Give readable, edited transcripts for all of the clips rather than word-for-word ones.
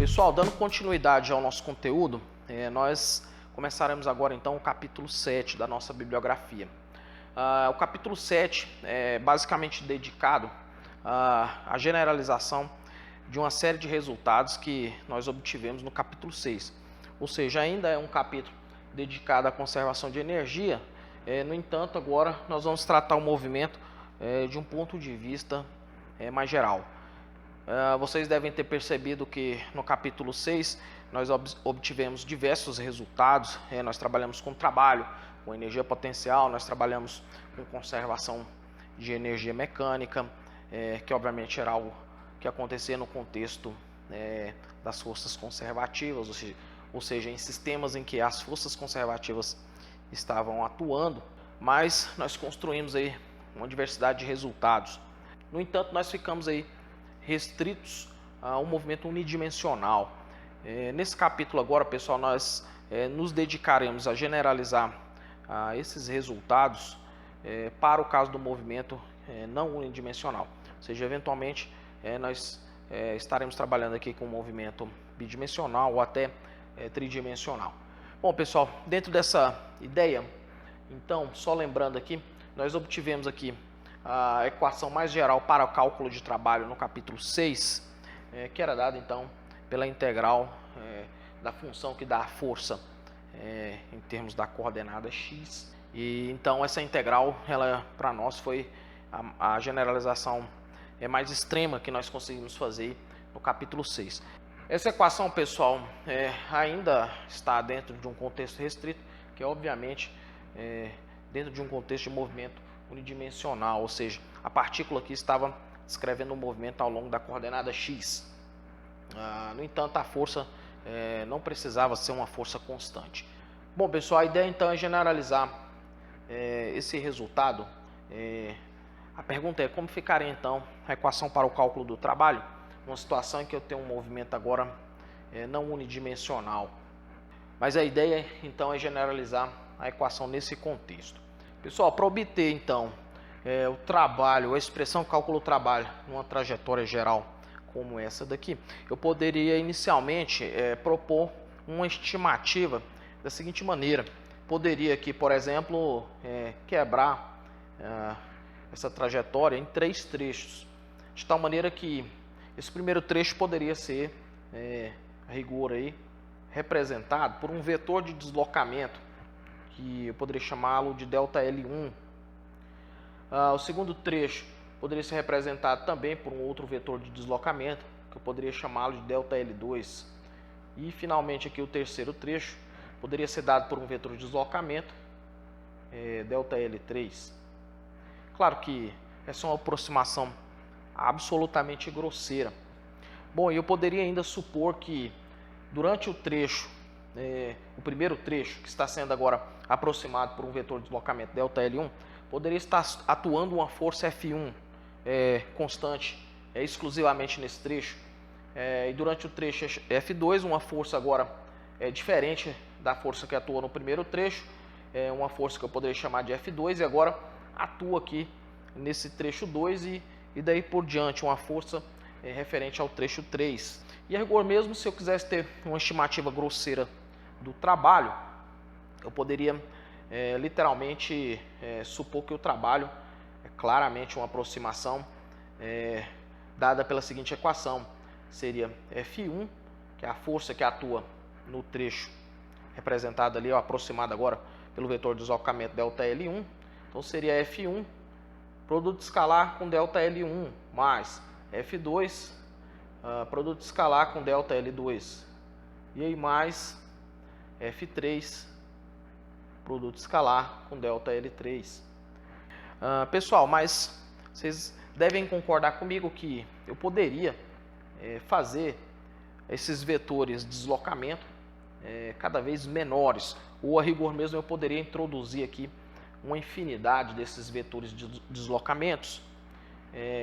Pessoal, dando continuidade ao nosso conteúdo, nós começaremos agora então o capítulo 7 da nossa bibliografia. O capítulo 7 é basicamente dedicado à generalização de uma série de resultados que nós obtivemos no capítulo 6. Ou seja, ainda é um capítulo dedicado à conservação de energia, no entanto, agora nós vamos tratar o movimento de um ponto de vista mais geral. Vocês devem ter percebido que no capítulo 6 nós obtivemos diversos resultados. Nós trabalhamos com trabalho, com energia potencial, nós trabalhamos com conservação de energia mecânica, que obviamente era algo que acontecia no contexto das forças conservativas, ou seja, em sistemas em que as forças conservativas estavam atuando, mas nós construímos aí uma diversidade de resultados. No entanto, nós ficamos aí restritos a um movimento unidimensional. Nesse capítulo agora, pessoal, nós nos dedicaremos a generalizar esses resultados para o caso do movimento não unidimensional. Ou seja, eventualmente nós estaremos trabalhando aqui com um movimento bidimensional ou até tridimensional. Bom, pessoal, dentro dessa ideia, então, só lembrando aqui, nós obtivemos aqui a equação mais geral para o cálculo de trabalho no capítulo 6, que era dada então pela integral da função que dá a força em termos da coordenada x. E então essa integral, ela para nós foi a generalização mais extrema que nós conseguimos fazer no capítulo 6. Essa equação, pessoal, ainda está dentro de um contexto restrito, que é obviamente dentro de um contexto de movimento unidimensional, ou seja, a partícula aqui estava descrevendo o movimento ao longo da coordenada x. No entanto, a força não precisava ser uma força constante. Bom, pessoal, a ideia então é generalizar esse resultado. A pergunta é como ficaria então a equação para o cálculo do trabalho, numa situação em que eu tenho um movimento agora não unidimensional. Mas a ideia então é generalizar a equação nesse contexto. Pessoal, para obter então o trabalho, a expressão cálculo do trabalho numa trajetória geral como essa daqui, eu poderia inicialmente propor uma estimativa da seguinte maneira. Poderia aqui, por exemplo, quebrar essa trajetória em 3 trechos, de tal maneira que esse primeiro trecho poderia ser, a rigor aí, representado por um vetor de deslocamento, que eu poderia chamá-lo de ΔL1. O segundo trecho poderia ser representado também por um outro vetor de deslocamento, que eu poderia chamá-lo de ΔL2. E finalmente aqui o terceiro trecho poderia ser dado por um vetor de deslocamento, ΔL3. Claro que essa é uma aproximação absolutamente grosseira. Bom, eu poderia ainda supor que durante o trecho, o primeiro trecho, que está sendo agora aproximado por um vetor de deslocamento ΔL1, poderia estar atuando uma força F1 constante, exclusivamente nesse trecho. E durante o trecho F2, uma força agora diferente da força que atuou no primeiro trecho, uma força que eu poderia chamar de F2, e agora atua aqui nesse trecho 2 e daí por diante, uma força referente ao trecho 3. E a rigor mesmo, se eu quisesse ter uma estimativa grosseira do trabalho, eu poderia literalmente supor que o trabalho é claramente uma aproximação dada pela seguinte equação. Seria F1, que é a força que atua no trecho representada ali, aproximada agora pelo vetor de deslocamento ΔL1. Então seria F1, produto escalar com ΔL1, mais F2, produto escalar com ΔL2. E aí mais F3, produto escalar com ΔL3. Pessoal, mas vocês devem concordar comigo que eu poderia fazer esses vetores de deslocamento cada vez menores, ou a rigor mesmo eu poderia introduzir aqui uma infinidade desses vetores de deslocamentos,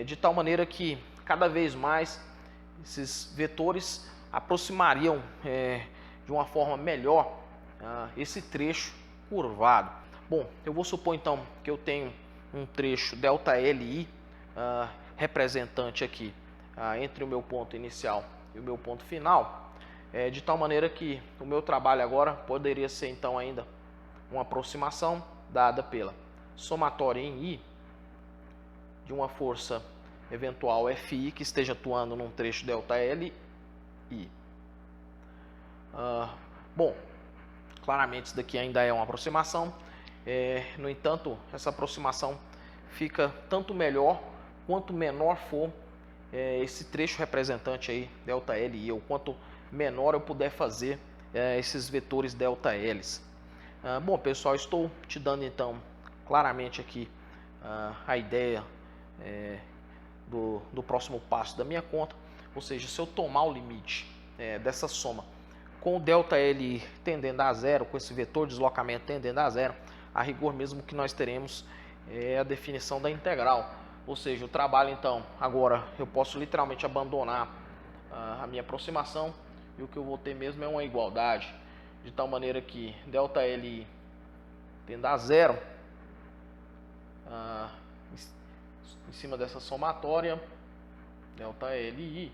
de tal maneira que cada vez mais esses vetores aproximariam de uma forma melhor esse trecho curvado. Bom, eu vou supor então que eu tenho um trecho ΔLI representante aqui entre o meu ponto inicial e o meu ponto final. de tal maneira que o meu trabalho agora poderia ser então ainda uma aproximação dada pela somatória em I de uma força eventual Fi que esteja atuando num trecho ΔLI. Bom, claramente isso daqui ainda é uma aproximação, no entanto, essa aproximação fica tanto melhor quanto menor for esse trecho representante aí, ΔLI, ou quanto menor eu puder fazer esses vetores ΔLs. Bom, pessoal, estou te dando então claramente aqui a ideia do próximo passo da minha conta, ou seja, se eu tomar o limite dessa soma com o ΔL tendendo a zero, com esse vetor de deslocamento tendendo a zero, a rigor mesmo que nós teremos a definição da integral. Ou seja, o trabalho então, agora eu posso literalmente abandonar a minha aproximação e o que eu vou ter mesmo é uma igualdade, de tal maneira que ΔL tendo a zero, em cima dessa somatória, ΔLI,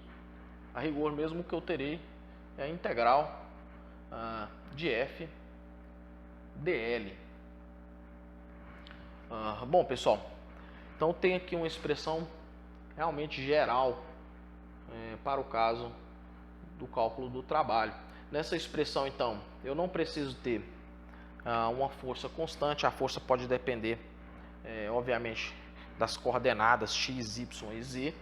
a rigor mesmo que eu terei é a integral de f dl. Bom, pessoal, então tem aqui uma expressão realmente geral para o caso do cálculo do trabalho. Nessa expressão, então, eu não preciso ter uma força constante, a força pode depender, obviamente, das coordenadas x, y e z,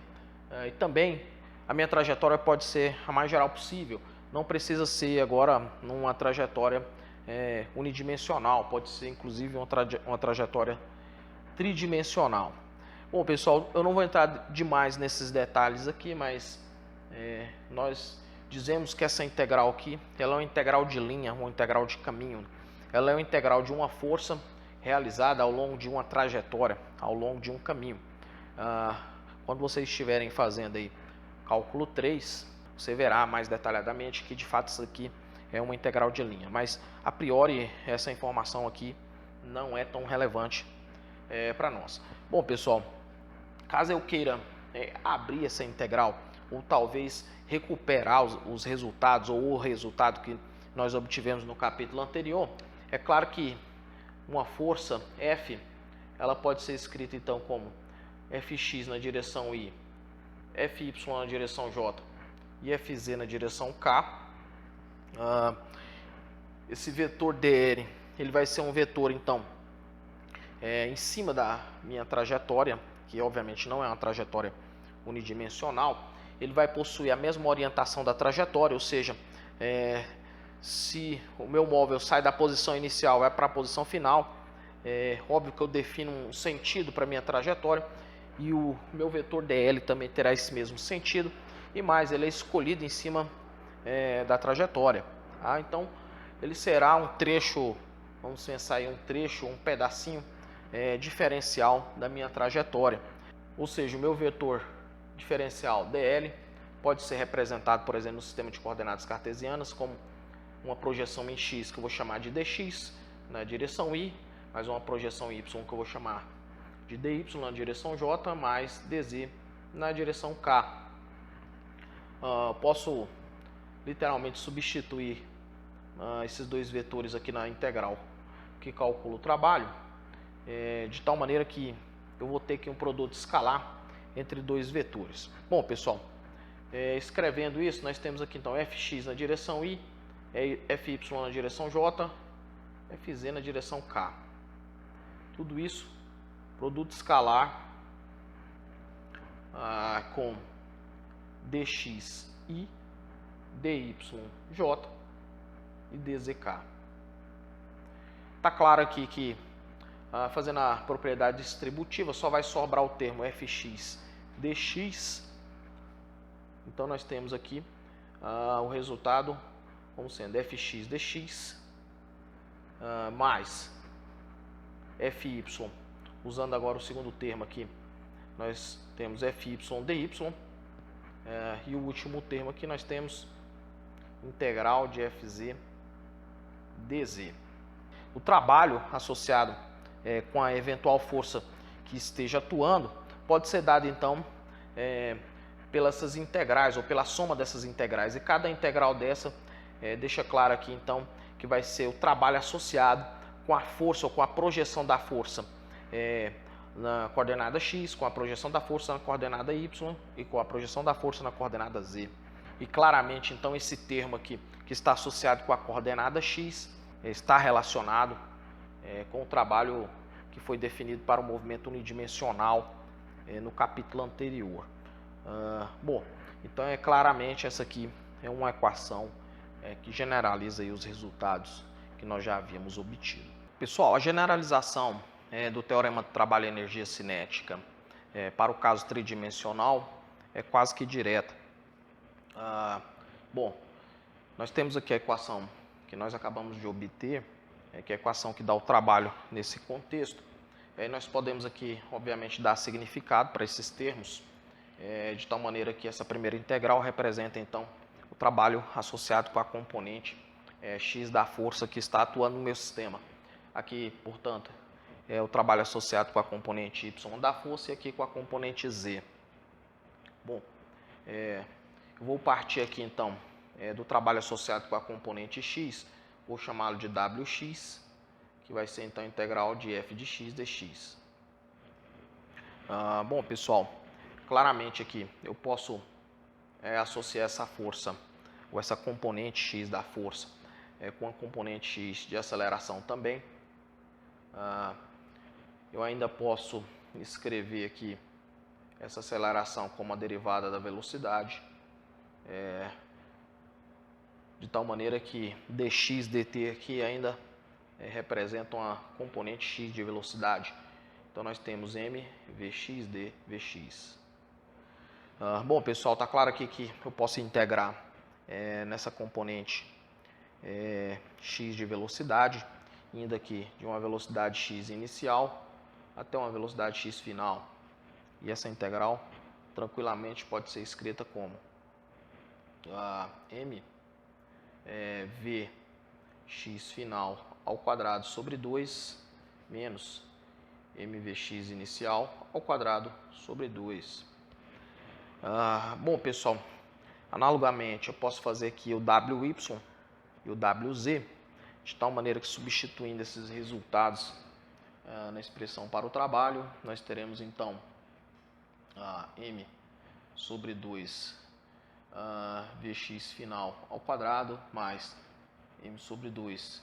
e também a minha trajetória pode ser a mais geral possível, não precisa ser agora numa trajetória unidimensional, pode ser inclusive uma trajetória tridimensional. Bom, pessoal, eu não vou entrar demais nesses detalhes aqui, mas nós dizemos que essa integral aqui, ela é uma integral de linha, uma integral de caminho, ela é uma integral de uma força realizada ao longo de uma trajetória, ao longo de um caminho. Quando vocês estiverem fazendo aí cálculo 3, você verá mais detalhadamente que de fato isso aqui é uma integral de linha, mas a priori essa informação aqui não é tão relevante para nós. Bom, pessoal, caso eu queira abrir essa integral ou talvez recuperar os resultados ou o resultado que nós obtivemos no capítulo anterior, é claro que uma força F, ela pode ser escrita então como Fx na direção I, Fy na direção J e Fz na direção K. Esse vetor dr, ele vai ser um vetor então em cima da minha trajetória, que obviamente não é uma trajetória unidimensional. Ele vai possuir a mesma orientação da trajetória, ou seja, se o meu móvel sai da posição inicial e vai para a posição final, é óbvio que eu defino um sentido para a minha trajetória e o meu vetor dl também terá esse mesmo sentido, e mais, ele é escolhido em cima da trajetória. Então, ele será um trecho, vamos pensar aí, um trecho, um pedacinho diferencial da minha trajetória. Ou seja, o meu vetor diferencial dl pode ser representado, por exemplo, no sistema de coordenadas cartesianas como uma projeção em x que eu vou chamar de dx na direção i, mais uma projeção y que eu vou chamar de dy na direção j, mais dz na direção k. Posso literalmente substituir esses dois vetores aqui na integral que calculo o trabalho, de tal maneira que eu vou ter aqui um produto escalar entre dois vetores. Bom, pessoal, escrevendo isso, nós temos aqui então fx na direção i, Fy na direção J, Fz na direção K. Tudo isso, produto escalar com dxi, dyj e dzk. Está claro aqui que, fazendo a propriedade distributiva, só vai sobrar o termo fx dx. Então, nós temos aqui o resultado como sendo fx dx mais fy, usando agora o segundo termo aqui, nós temos fy dy, e o último termo aqui nós temos integral de fz dz. O trabalho associado com a eventual força que esteja atuando pode ser dado então pelas integrais ou pela soma dessas integrais, e cada integral dessa deixa claro aqui então que vai ser o trabalho associado com a força ou com a projeção da força na coordenada x, com a projeção da força na coordenada y e com a projeção da força na coordenada z. E claramente então esse termo aqui que está associado com a coordenada x está relacionado com o trabalho que foi definido para o movimento unidimensional no capítulo anterior. Bom, então claramente essa aqui é uma equação que generaliza aí os resultados que nós já havíamos obtido. Pessoal, a generalização do teorema do trabalho e energia cinética para o caso tridimensional é quase que direta. Bom, nós temos aqui a equação que nós acabamos de obter, que é a equação que dá o trabalho nesse contexto. Aí nós podemos aqui, obviamente, dar significado para esses termos, de tal maneira que essa primeira integral representa, então, o trabalho associado com a componente x da força que está atuando no meu sistema. Aqui, portanto, é o trabalho associado com a componente y da força e aqui com a componente z. Bom, eu vou partir aqui, então, do trabalho associado com a componente x, vou chamá-lo de wx, que vai ser, então, a integral de f de x dx. Bom, pessoal, claramente aqui eu posso associar essa força, ou essa componente x da força, com a componente x de aceleração também. Eu ainda posso escrever aqui essa aceleração como a derivada da velocidade, de tal maneira que dx dt aqui ainda representa uma componente x de velocidade. Então nós temos m vx d vx. Bom, pessoal, está claro aqui que eu posso integrar nessa componente x de velocidade, indo aqui de uma velocidade x inicial até uma velocidade x final. E essa integral tranquilamente pode ser escrita como m vx final ao quadrado sobre 2 menos mvx inicial ao quadrado sobre 2. Bom, pessoal, analogamente eu posso fazer aqui o wy e o wz, de tal maneira que substituindo esses resultados na expressão para o trabalho, nós teremos então m sobre 2 vx final ao quadrado mais m sobre 2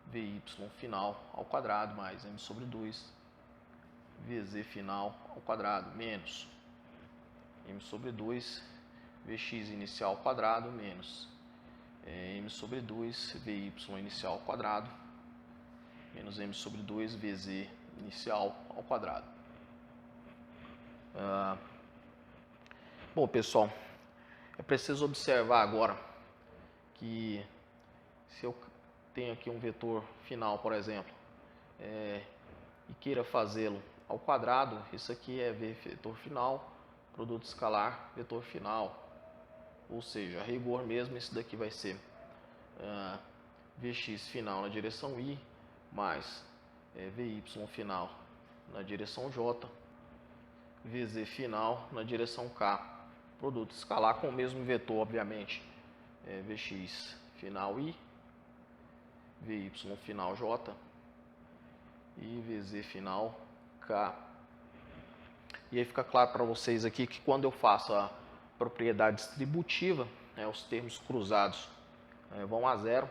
vy final ao quadrado mais m sobre 2 vz final ao quadrado menos m sobre 2 vx inicial ao quadrado menos m sobre 2 vy inicial ao quadrado menos m sobre 2 vz inicial ao quadrado. Bom, pessoal, é preciso observar agora que se eu tenho aqui um vetor final, por exemplo, e queira fazê-lo ao quadrado, isso aqui é vetor final, produto escalar, vetor final. Ou seja, a rigor mesmo, isso daqui vai ser vx final na direção i, mais vy final na direção j, vz final na direção k. Produto escalar com o mesmo vetor, obviamente, vx final i, vy final j e vz final k. E aí fica claro para vocês aqui que quando eu faço a propriedade distributiva, os termos cruzados vão a zero,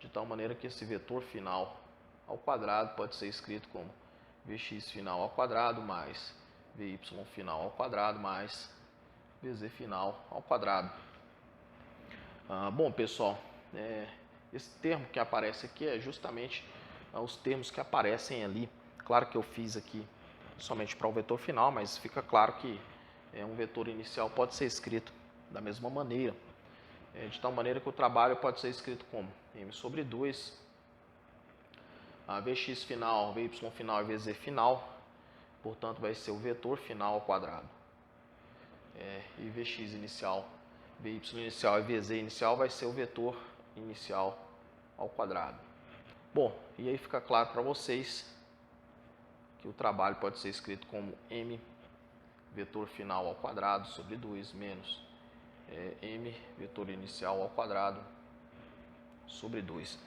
de tal maneira que esse vetor final ao quadrado pode ser escrito como vx final ao quadrado mais vy final ao quadrado mais vz final ao quadrado. Bom, pessoal, esse termo que aparece aqui é justamente os termos que aparecem ali. Claro que eu fiz aqui somente para o vetor final, mas fica claro que um vetor inicial pode ser escrito da mesma maneira, de tal maneira que o trabalho pode ser escrito como m sobre 2 vx final, vy final e vz final, portanto vai ser o vetor final ao quadrado, e vx inicial, vy inicial e vz inicial vai ser o vetor inicial ao quadrado. Bom, e aí fica claro para vocês que o trabalho pode ser escrito como m vetor final ao quadrado sobre 2 menos m vetor inicial ao quadrado sobre 2.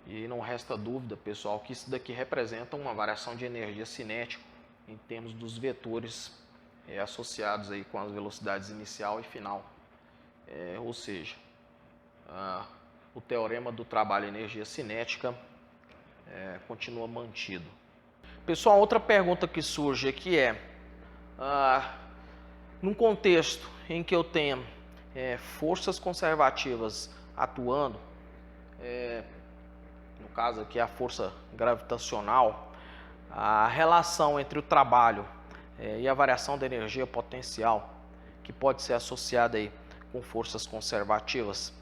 E não resta dúvida, pessoal, que isso daqui representa uma variação de energia cinética em termos dos vetores associados aí com as velocidades inicial e final. Ou seja, o teorema do trabalho energia cinética continua mantido. Pessoal, outra pergunta que surge aqui num contexto em que eu tenha forças conservativas atuando, no caso aqui a força gravitacional, a relação entre o trabalho e a variação da energia potencial, que pode ser associada aí com forças conservativas,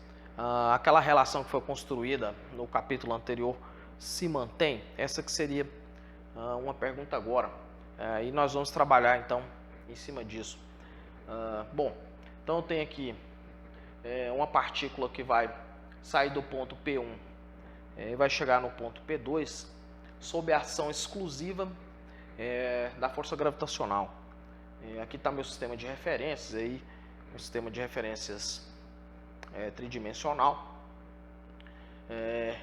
aquela relação que foi construída no capítulo anterior se mantém? Essa que seria uma pergunta agora, e nós vamos trabalhar então em cima disso. Bom, então eu tenho aqui uma partícula que vai sair do ponto P1 e vai chegar no ponto P2 sob a ação exclusiva da força gravitacional. Aqui está meu sistema de referências, aí, um sistema de referências tridimensional,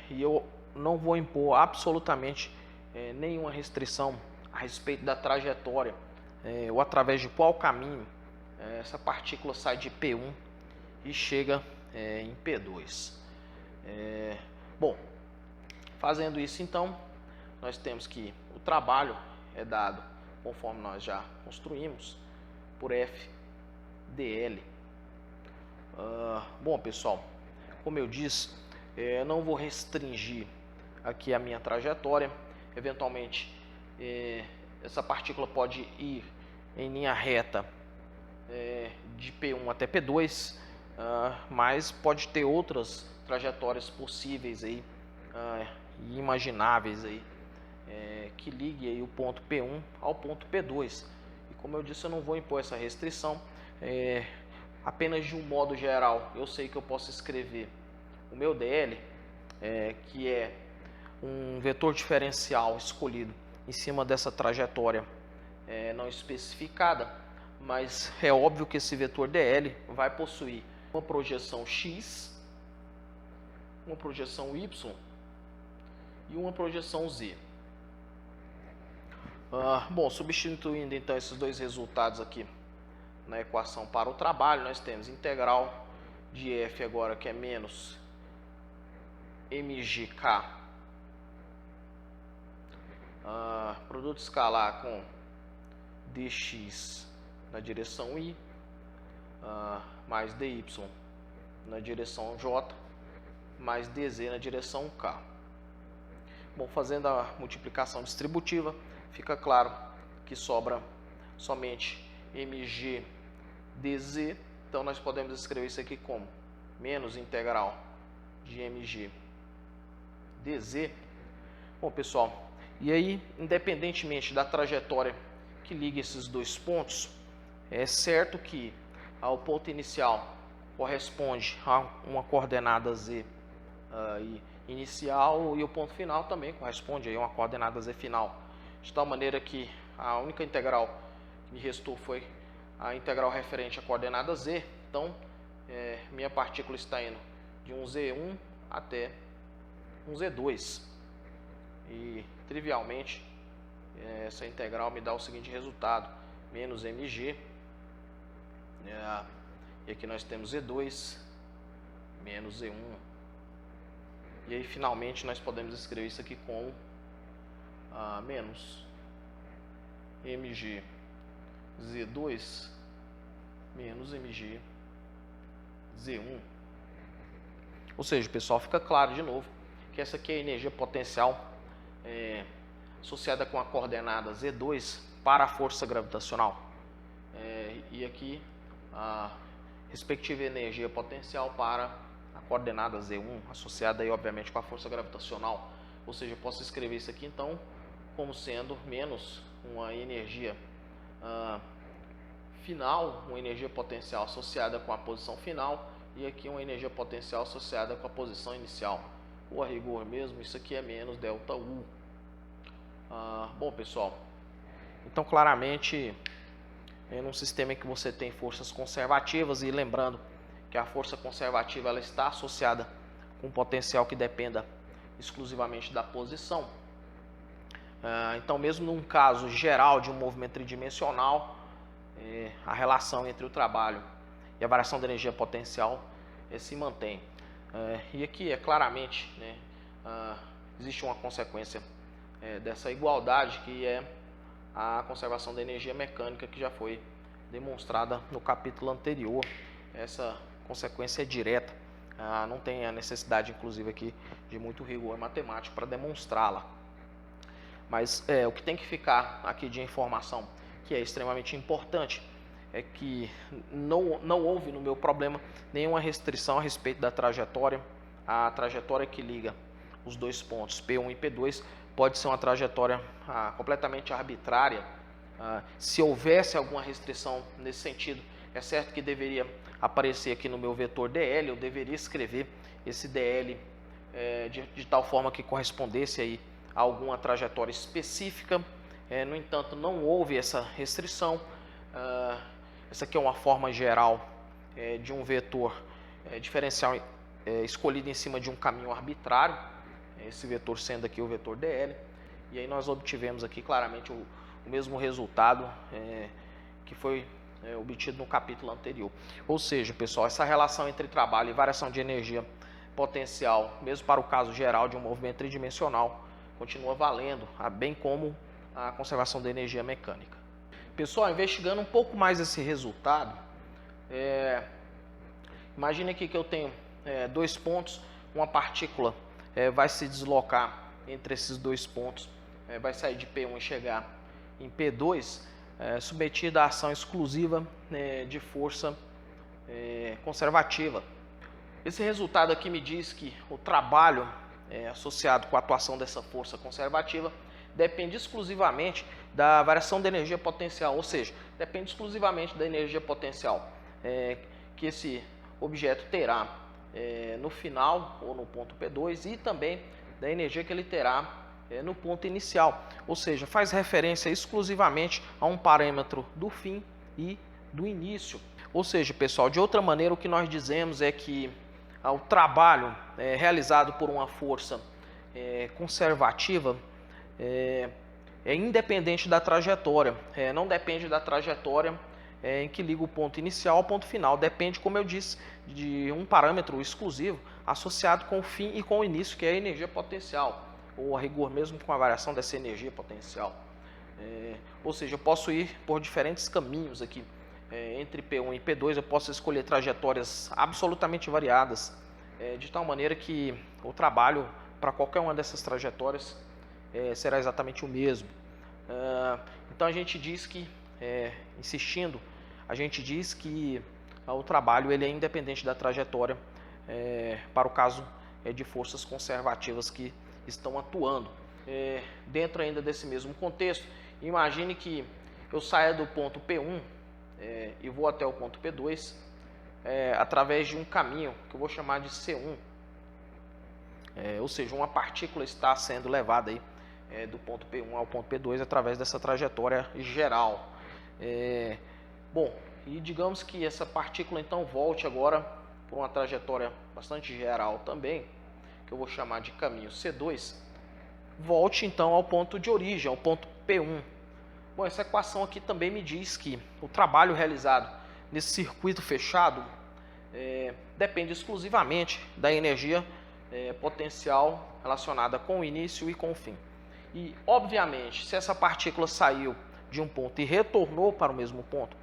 e eu não vou impor absolutamente nenhuma restrição a respeito da trajetória ou através de qual caminho essa partícula sai de P1 e chega em P2. Bom, fazendo isso então, nós temos que o trabalho é dado, conforme nós já construímos, por F dl. Bom, pessoal, como eu disse, não vou restringir aqui a minha trajetória. Eventualmente, essa partícula pode ir em linha reta de P1 até P2, mas pode ter outras trajetórias possíveis aí, e imagináveis aí, que ligue aí o ponto P1 ao ponto P2. E como eu disse, eu não vou impor essa restrição. Apenas de um modo geral, eu sei que eu posso escrever o meu DL, que é um vetor diferencial escolhido em cima dessa trajetória não especificada, mas é óbvio que esse vetor DL vai possuir uma projeção X, uma projeção Y e uma projeção Z. Bom, substituindo então esses dois resultados aqui na equação para o trabalho, nós temos integral de F agora, que é menos mgk, produto escalar com dx na direção y, mais dy na direção j, mais dz na direção k. Bom, fazendo a multiplicação distributiva, fica claro que sobra somente mg dz. Então nós podemos escrever isso aqui como menos integral de mg dz. Bom, pessoal, e aí, independentemente da trajetória que liga esses dois pontos, é certo que o ponto inicial corresponde a uma coordenada z inicial, e o ponto final também corresponde a uma coordenada z final, de tal maneira que a única integral que me restou foi a integral referente à coordenada z. Então, minha partícula está indo de um z1 até um z2, e trivialmente essa integral me dá o seguinte resultado: menos mg, e aqui nós temos z2 menos z1, e aí finalmente nós podemos escrever isso aqui como menos mg z2 menos mg z1. Ou seja, pessoal, fica claro de novo que essa aqui é a energia potencial associada com a coordenada z2 para a força gravitacional, e aqui a respectiva energia potencial para a coordenada z1 associada aí obviamente com a força gravitacional. Ou seja, eu posso escrever isso aqui então como sendo menos uma energia final, uma energia potencial associada com a posição final, e aqui uma energia potencial associada com a posição inicial. Ou a rigor mesmo, isso aqui é menos delta U. Bom, pessoal, então claramente num sistema em que você tem forças conservativas, e lembrando que a força conservativa ela está associada com potencial que dependa exclusivamente da posição. Então, mesmo num caso geral de um movimento tridimensional, a relação entre o trabalho e a variação da energia potencial se mantém. E aqui, claramente, né, existe uma consequência dessa igualdade, que é a conservação da energia mecânica, que já foi demonstrada no capítulo anterior. Essa consequência é direta, não tem a necessidade, inclusive, aqui de muito rigor matemático para demonstrá-la. Mas o que tem que ficar aqui de informação, que é extremamente importante, é que não houve no meu problema nenhuma restrição a respeito da trajetória. A trajetória que liga os dois pontos, P1 e P2, pode ser uma trajetória completamente arbitrária. Se houvesse alguma restrição nesse sentido, é certo que deveria aparecer aqui no meu vetor DL, eu deveria escrever esse DL de tal forma que correspondesse aí a alguma trajetória específica. No entanto, não houve essa restrição. Essa aqui é uma forma geral de um vetor diferencial escolhido em cima de um caminho arbitrário, esse vetor sendo aqui o vetor DL, e aí nós obtivemos aqui claramente o mesmo resultado que foi obtido no capítulo anterior. Ou seja, pessoal, essa relação entre trabalho e variação de energia potencial, mesmo para o caso geral de um movimento tridimensional, continua valendo, bem como a conservação da energia mecânica. Pessoal, investigando um pouco mais esse resultado, imagine aqui que eu tenho dois pontos, uma partícula vai se deslocar entre esses dois pontos, vai sair de P1 e chegar em P2, submetida à ação exclusiva de força conservativa. Esse resultado aqui me diz que o trabalho associado com a atuação dessa força conservativa depende exclusivamente da variação da energia potencial, ou seja, depende exclusivamente da energia potencial que esse objeto terá no final ou no ponto P2 e também da energia que ele terá no ponto inicial, ou seja, faz referência exclusivamente a um parâmetro do fim e do início. Ou seja, pessoal, de outra maneira, o que nós dizemos é que o trabalho realizado por uma força conservativa é independente da trajetória, não depende da trajetória em que liga o ponto inicial ao ponto final, depende, como eu disse, de um parâmetro exclusivo associado com o fim e com o início, que é a energia potencial, ou a rigor mesmo com a variação dessa energia potencial. Ou seja, eu posso ir por diferentes caminhos aqui, entre P1 e P2, eu posso escolher trajetórias absolutamente variadas, de tal maneira que o trabalho para qualquer uma dessas trajetórias será exatamente o mesmo. Então a gente diz que, insistindo, a gente diz que o trabalho ele é independente da trajetória para o caso de forças conservativas que estão atuando. Dentro ainda desse mesmo contexto, imagine que eu saia do ponto P1 e vou até o ponto P2 através de um caminho que eu vou chamar de C1. Ou seja, uma partícula está sendo levada aí do ponto P1 ao ponto P2 através dessa trajetória geral. Bom, e digamos que essa partícula então volte agora por uma trajetória bastante geral também, que eu vou chamar de caminho C2, volte então ao ponto de origem, ao ponto P1. Bom, essa equação aqui também me diz que o trabalho realizado nesse circuito fechado depende exclusivamente da energia potencial relacionada com o início e com o fim. E, obviamente, se essa partícula saiu de um ponto e retornou para o mesmo ponto,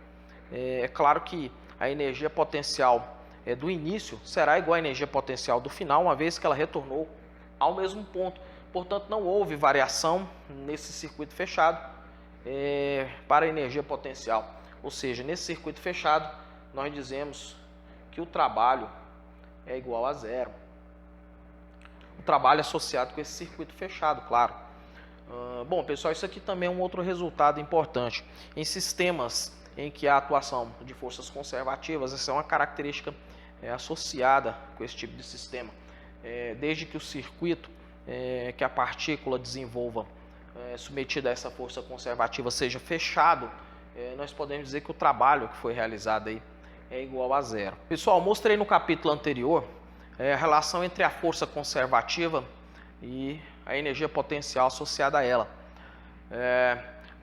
é claro que a energia potencial do início será igual à energia potencial do final, uma vez que ela retornou ao mesmo ponto. Portanto, não houve variação nesse circuito fechado para a energia potencial. Ou seja, nesse circuito fechado, nós dizemos que o trabalho é igual a zero. O trabalho associado com esse circuito fechado, claro. Bom, pessoal, isso aqui também é um outro resultado importante. Em sistemas em que há atuação de forças conservativas, essa é uma característica associada com esse tipo de sistema. Desde que o circuito que a partícula desenvolva submetida a essa força conservativa seja fechado, nós podemos dizer que o trabalho que foi realizado aí é igual a zero. Pessoal, mostrei no capítulo anterior a relação entre a força conservativa e a energia potencial associada a ela.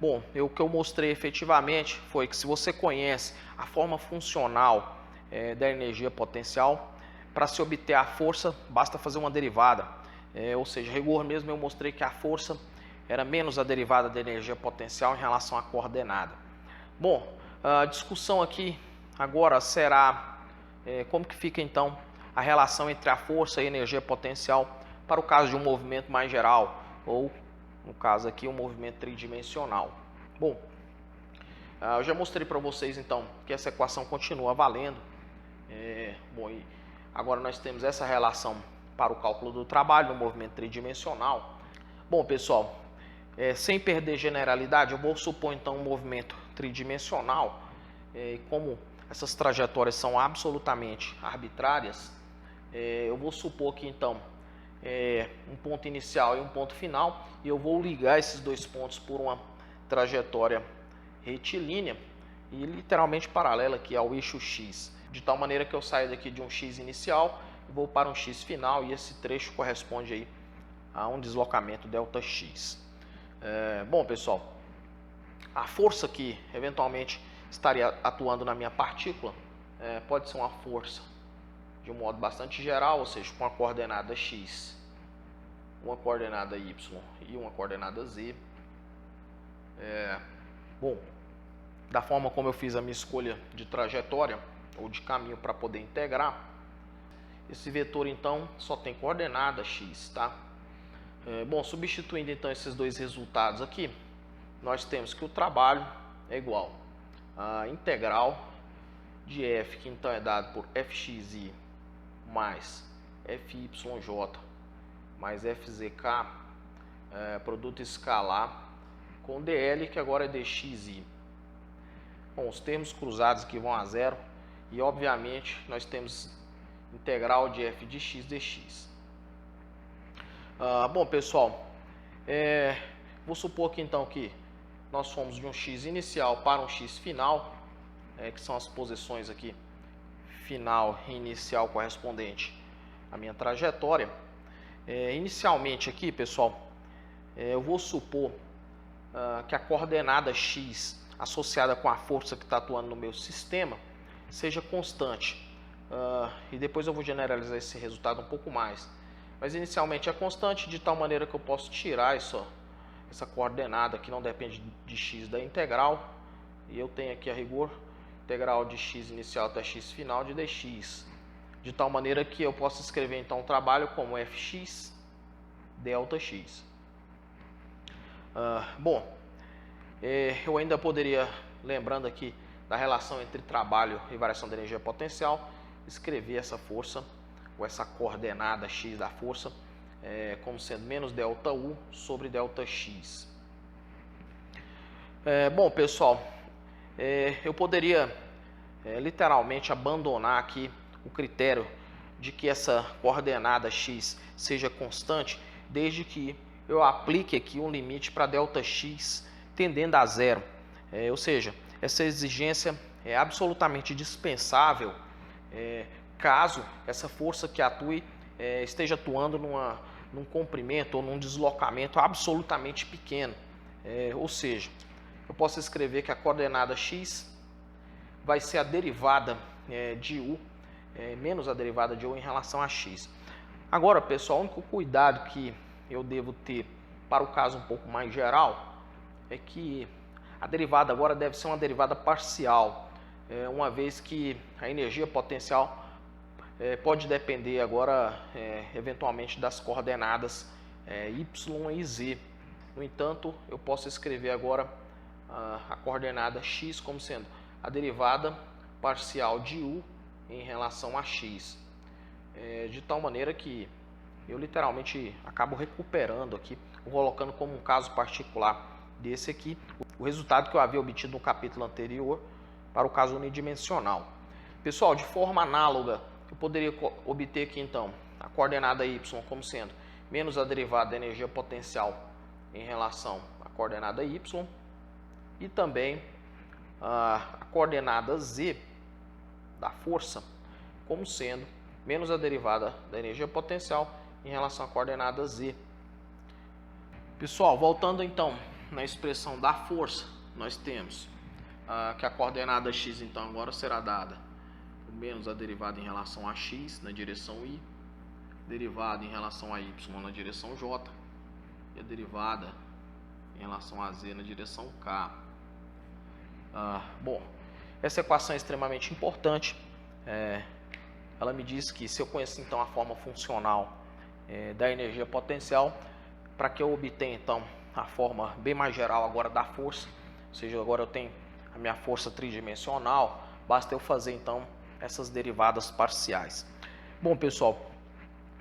Bom, o que eu mostrei efetivamente foi que se você conhece a forma funcional da energia potencial, para se obter a força basta fazer uma derivada. Ou seja, rigor mesmo, eu mostrei que a força era menos a derivada da energia potencial em relação à coordenada. Bom, a discussão aqui agora será como que fica então a relação entre a força e a energia potencial para o caso de um movimento mais geral, ou no caso aqui um movimento tridimensional. Bom, eu já mostrei para vocês então que essa equação continua valendo. Bom, e agora nós temos essa relação para o cálculo do trabalho no movimento tridimensional. Bom, pessoal, sem perder generalidade, eu vou supor então um movimento tridimensional. Como essas trajetórias são absolutamente arbitrárias, eu vou supor que então um ponto inicial e um ponto final, e eu vou ligar esses dois pontos por uma trajetória retilínea e literalmente paralela aqui ao eixo X, de tal maneira que eu saio daqui de um X inicial e vou para um X final, e esse trecho corresponde aí a um deslocamento ΔX. Bom, pessoal, a força que eventualmente estaria atuando na minha partícula pode ser uma força de um modo bastante geral, ou seja, com a coordenada X, uma coordenada Y e uma coordenada Z. Bom, da forma como eu fiz a minha escolha de trajetória ou de caminho para poder integrar, esse vetor então só tem coordenada X, tá? Bom, substituindo então esses dois resultados aqui, nós temos que o trabalho é igual a integral de f, que então é dado por fxi mais fyj mais fzk, produto escalar, com dl, que agora é dxi. Bom, os termos cruzados aqui vão a zero, e obviamente nós temos integral de f de x dx. Bom, pessoal, vou supor aqui então que nós fomos de um x inicial para um x final, que são as posições aqui final e inicial correspondente à minha trajetória. Inicialmente aqui, pessoal, eu vou supor que a coordenada x associada com a força que está atuando no meu sistema seja constante. E depois eu vou generalizar esse resultado um pouco mais. Mas inicialmente é constante, de tal maneira que eu posso tirar essa coordenada que não depende de x da integral. E eu tenho aqui a rigor integral de x inicial até x final de dx. De tal maneira que eu posso escrever então o trabalho como fx ΔX. Bom, eu ainda poderia, lembrando aqui da relação entre trabalho e variação da energia potencial, escrever essa força, ou essa coordenada x da força, como sendo menos ΔU sobre ΔX. Bom, pessoal, eu poderia literalmente abandonar aqui o critério de que essa coordenada x seja constante, desde que eu aplique aqui um limite para ΔX tendendo a zero. Ou seja, essa exigência é absolutamente dispensável caso essa força que atue esteja atuando num comprimento ou num deslocamento absolutamente pequeno. Ou seja, eu posso escrever que a coordenada x vai ser a derivada de u menos a derivada de u em relação a x. Agora, pessoal, o único cuidado que eu devo ter para o caso um pouco mais geral é que a derivada agora deve ser uma derivada parcial, uma vez que a energia potencial pode depender agora eventualmente das coordenadas y e z. No entanto, eu posso escrever agora a coordenada x como sendo a derivada parcial de u em relação a x, de tal maneira que eu literalmente acabo recuperando aqui, colocando como um caso particular desse aqui, o resultado que eu havia obtido no capítulo anterior para o caso unidimensional. Pessoal, de forma análoga, eu poderia obter aqui então a coordenada y como sendo menos a derivada da energia potencial em relação à coordenada y, e também a coordenada z da força como sendo menos a derivada da energia potencial em relação à coordenada z. Pessoal, voltando então na expressão da força, nós temos que a coordenada x então agora será dada por menos a derivada em relação a x na direção y, derivada em relação a y na direção j e a derivada em relação a z na direção k. Bom, essa equação é extremamente importante. Ela me diz que se eu conheço então a forma funcional da energia potencial, para que eu obtenha então a forma bem mais geral agora da força, ou seja, agora eu tenho a minha força tridimensional, basta eu fazer então essas derivadas parciais. Bom, pessoal,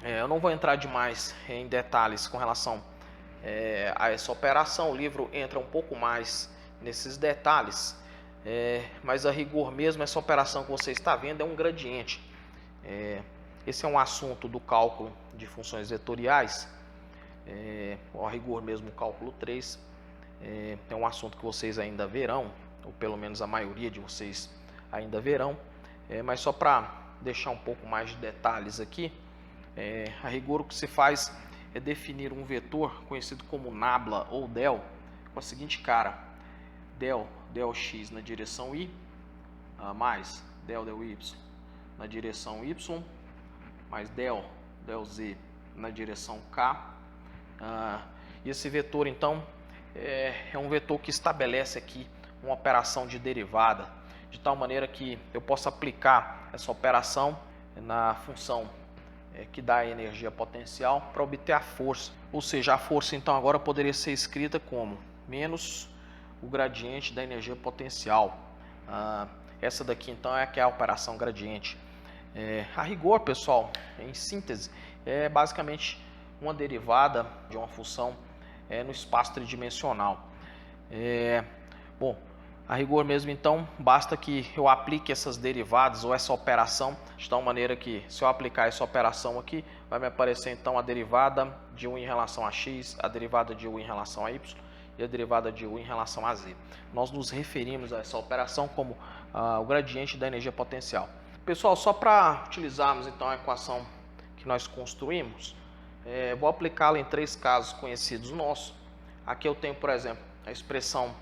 eu não vou entrar demais em detalhes com relação a essa operação. O livro entra um pouco mais nesses detalhes, mas a rigor mesmo essa operação que você está vendo é um gradiente. Esse é um assunto do cálculo de funções vetoriais, a rigor mesmo o cálculo 3, é um assunto que vocês ainda verão, ou pelo menos a maioria de vocês ainda verão, mas só para deixar um pouco mais de detalhes aqui, a rigor o que se faz é definir um vetor conhecido como nabla ou del, com a seguinte cara: del x na direção y, mais del y na direção y, mais del z na direção k. E esse vetor então é um vetor que estabelece aqui uma operação de derivada, de tal maneira que eu possa aplicar essa operação na função que dá a energia potencial para obter a força. Ou seja, a força então agora poderia ser escrita como menos o gradiente da energia potencial. Essa daqui então é que é a operação gradiente. A rigor, pessoal, em síntese, é basicamente uma derivada de uma função no espaço tridimensional. Bom, a rigor mesmo então, basta que eu aplique essas derivadas ou essa operação de tal maneira que, se eu aplicar essa operação aqui, vai me aparecer então a derivada de u em relação a x, a derivada de u em relação a y e a derivada de u em relação a z. Nós nos referimos a essa operação como o gradiente da energia potencial. Pessoal, só para utilizarmos então a equação que nós construímos, vou aplicá-la em 3 casos conhecidos nossos. Aqui eu tenho, por exemplo, a expressão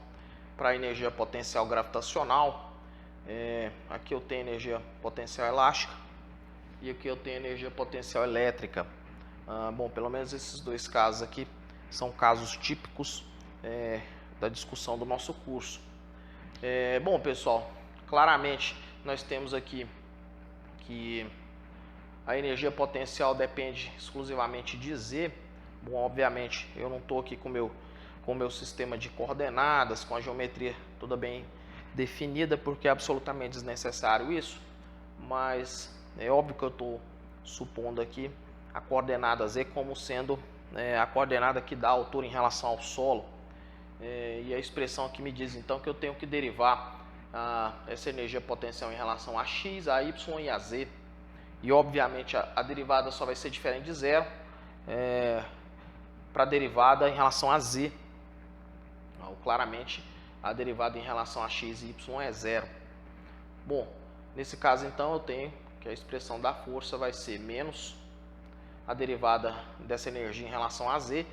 para a energia potencial gravitacional, aqui eu tenho energia potencial elástica e aqui eu tenho energia potencial elétrica. Bom, pelo menos esses 2 casos aqui são casos típicos da discussão do nosso curso. Bom, pessoal, claramente nós temos aqui que a energia potencial depende exclusivamente de Z. Bom, obviamente eu não estou aqui com o meu sistema de coordenadas, com a geometria toda bem definida, porque é absolutamente desnecessário isso, mas é óbvio que eu estou supondo aqui a coordenada Z como sendo a coordenada que dá a altura em relação ao solo, e a expressão aqui me diz então que eu tenho que derivar essa energia potencial em relação a x, a y e a z, e obviamente a derivada só vai ser diferente de zero para a derivada em relação a z. Claramente a derivada em relação a x e y é zero. Bom, nesse caso então eu tenho que a expressão da força vai ser menos a derivada dessa energia em relação a z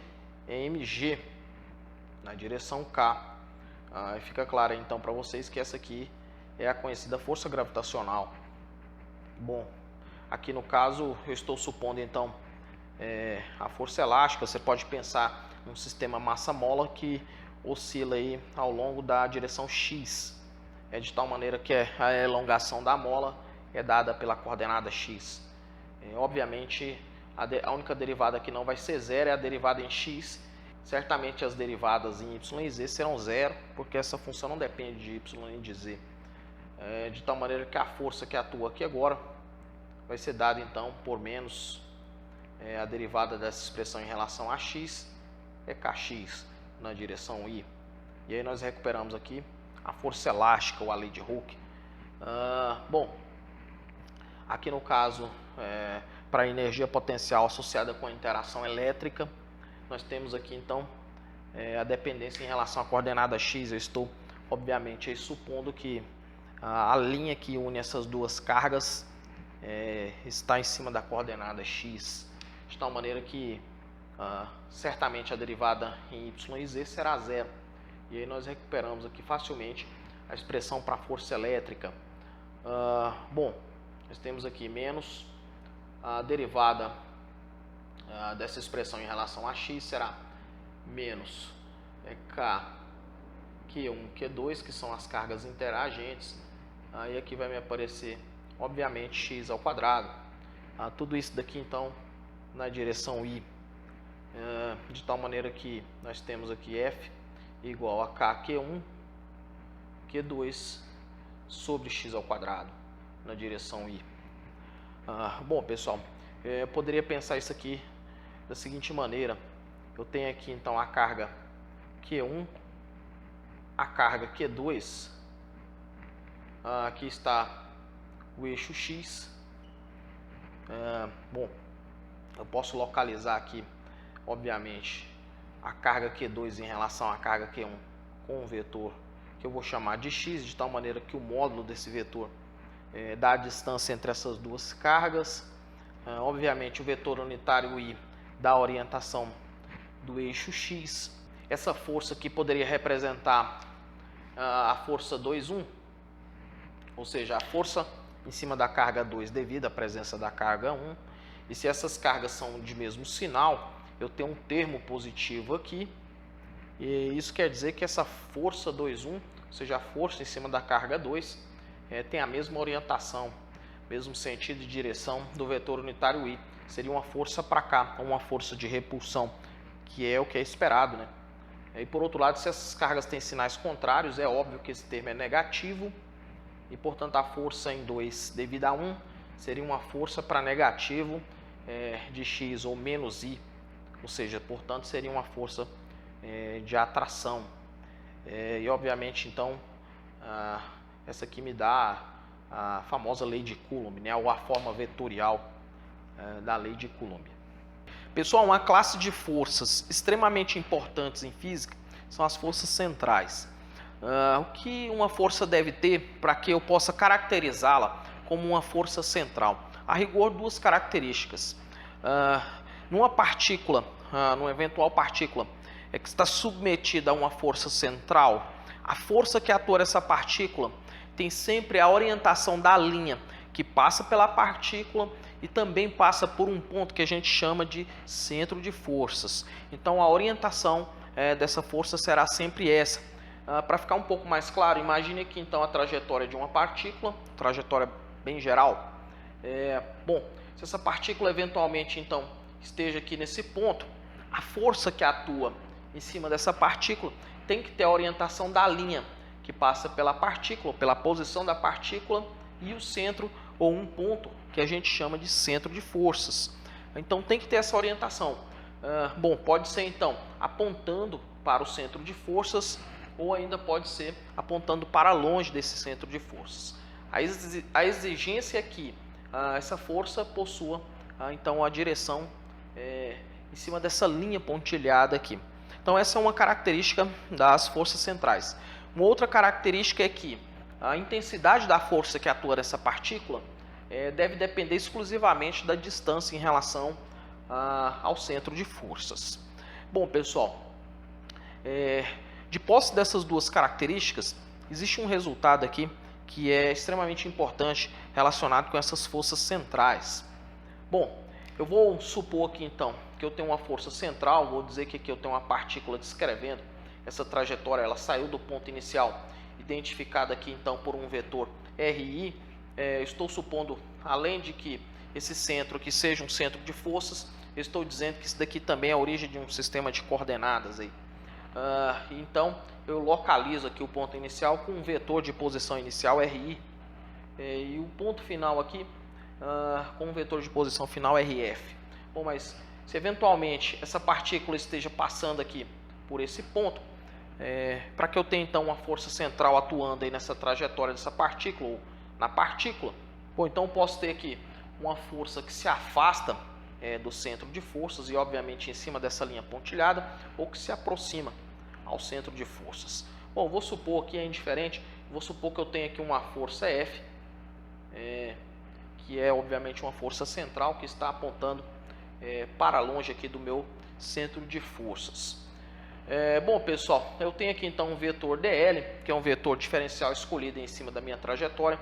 em mg na direção k. Fica claro então para vocês que essa aqui é a conhecida força gravitacional. Bom, aqui no caso eu estou supondo então a força elástica. Você pode pensar num sistema massa-mola que oscila aí ao longo da direção x, de tal maneira que a elongação da mola é dada pela coordenada x. Obviamente a única derivada que não vai ser zero é a derivada em x. Certamente as derivadas em y e z serão zero, porque essa função não depende de y e de z. De tal maneira que a força que atua aqui agora vai ser dada então por menos a derivada dessa expressão em relação a x, é kx na direção y. E aí nós recuperamos aqui a força elástica, ou a lei de Hooke. Bom, aqui no caso, para a energia potencial associada com a interação elétrica, nós temos aqui então a dependência em relação à coordenada x. Eu estou obviamente aí supondo que a linha que une essas duas cargas está em cima da coordenada x, de tal maneira que certamente a derivada em y e z será zero. E aí nós recuperamos aqui facilmente a expressão para a força elétrica. Bom, nós temos aqui menos a derivada dessa expressão em relação a x será menos K Q1, Q2, que são as cargas interagentes. Aí aqui vai me aparecer, obviamente, x ao quadrado. Tudo isso daqui, então, na direção y, de tal maneira que nós temos aqui f igual a K Q1, Q2 sobre x ao quadrado, na direção y. Bom, pessoal, eu poderia pensar isso aqui da seguinte maneira. Eu tenho aqui, então, a carga Q1, a carga Q2, aqui está o eixo x. Bom, eu posso localizar aqui, obviamente, a carga Q2 em relação à carga Q1 com um vetor que eu vou chamar de x, de tal maneira que o módulo desse vetor dá a distância entre essas duas cargas. Obviamente, o vetor unitário y dá a orientação do eixo x. Essa força aqui poderia representar a força 2,1, ou seja, a força em cima da carga 2 devido à presença da carga 1. E se essas cargas são de mesmo sinal, eu tenho um termo positivo aqui. E isso quer dizer que essa força 2,1, ou seja, a força em cima da carga 2, tem a mesma orientação, mesmo sentido e direção do vetor unitário y. Seria uma força para cá, uma força de repulsão, que é o que é esperado, né? E por outro lado, se essas cargas têm sinais contrários, é óbvio que esse termo é negativo. E, portanto, a força em 2 devido a 1 seria uma força para negativo de x ou menos y. Ou seja, portanto, seria uma força de atração. E, obviamente, então, essa aqui me dá a famosa lei de Coulomb, né? Ou a forma vetorial da lei de Coulomb. Pessoal, uma classe de forças extremamente importantes em física são as forças centrais. O que uma força deve ter para que eu possa caracterizá-la como uma força central? A rigor, duas características. Numa partícula, numa eventual partícula que está submetida a uma força central, a força que atua nessa partícula tem sempre a orientação da linha que passa pela partícula e também passa por um ponto que a gente chama de centro de forças. Então, a orientação dessa força será sempre essa. Para ficar um pouco mais claro, imagine aqui então a trajetória de uma partícula, trajetória bem geral. Bom, se essa partícula eventualmente então esteja aqui nesse ponto, a força que atua em cima dessa partícula tem que ter a orientação da linha que passa pela partícula, pela posição da partícula e o centro ou um ponto que a gente chama de centro de forças. Então tem que ter essa orientação. Bom, pode ser então apontando para o centro de forças ou ainda pode ser apontando para longe desse centro de forças. A exigência é que essa força possua então a direção em cima dessa linha pontilhada aqui. Então essa é uma característica das forças centrais. Uma outra característica é que a intensidade da força que atua nessa partícula deve depender exclusivamente da distância em relação ao centro de forças. Bom, pessoal, de posse dessas duas características, existe um resultado aqui que é extremamente importante relacionado com essas forças centrais. Bom, eu vou supor aqui então que eu tenho uma força central, vou dizer que aqui eu tenho uma partícula descrevendo essa trajetória, ela saiu do ponto inicial, identificada aqui então por um vetor RI. Estou supondo, além de que esse centro aqui seja um centro de forças, estou dizendo que isso daqui também é a origem de um sistema de coordenadas aí. Então eu localizo aqui o ponto inicial com um vetor de posição inicial RI e o ponto final aqui com um vetor de posição final RF. Bom, mas se eventualmente essa partícula esteja passando aqui por esse ponto, para que eu tenha então uma força central atuando aí nessa trajetória dessa partícula ou na partícula, bom, então eu posso ter aqui uma força que se afasta do centro de forças e obviamente em cima dessa linha pontilhada, ou que se aproxima ao centro de forças. Bom, vou supor que é indiferente, vou supor que eu tenho aqui uma força F, que é obviamente uma força central que está apontando para longe aqui do meu centro de forças. Bom, pessoal, eu tenho aqui então um vetor dl, que é um vetor diferencial escolhido em cima da minha trajetória.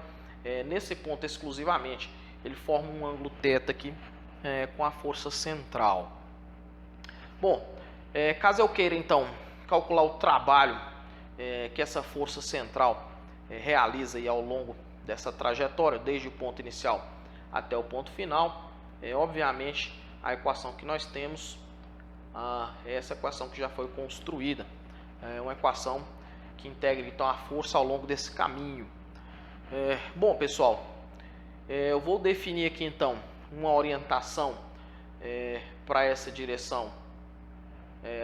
Nesse ponto exclusivamente, ele forma um ângulo θ aqui com a força central. Bom, caso eu queira então calcular o trabalho que essa força central realiza aí ao longo dessa trajetória, desde o ponto inicial até o ponto final, obviamente a equação que nós temos é essa equação que já foi construída, uma equação que integra então a força ao longo desse caminho. Bom, pessoal, eu vou definir aqui então uma orientação para essa direção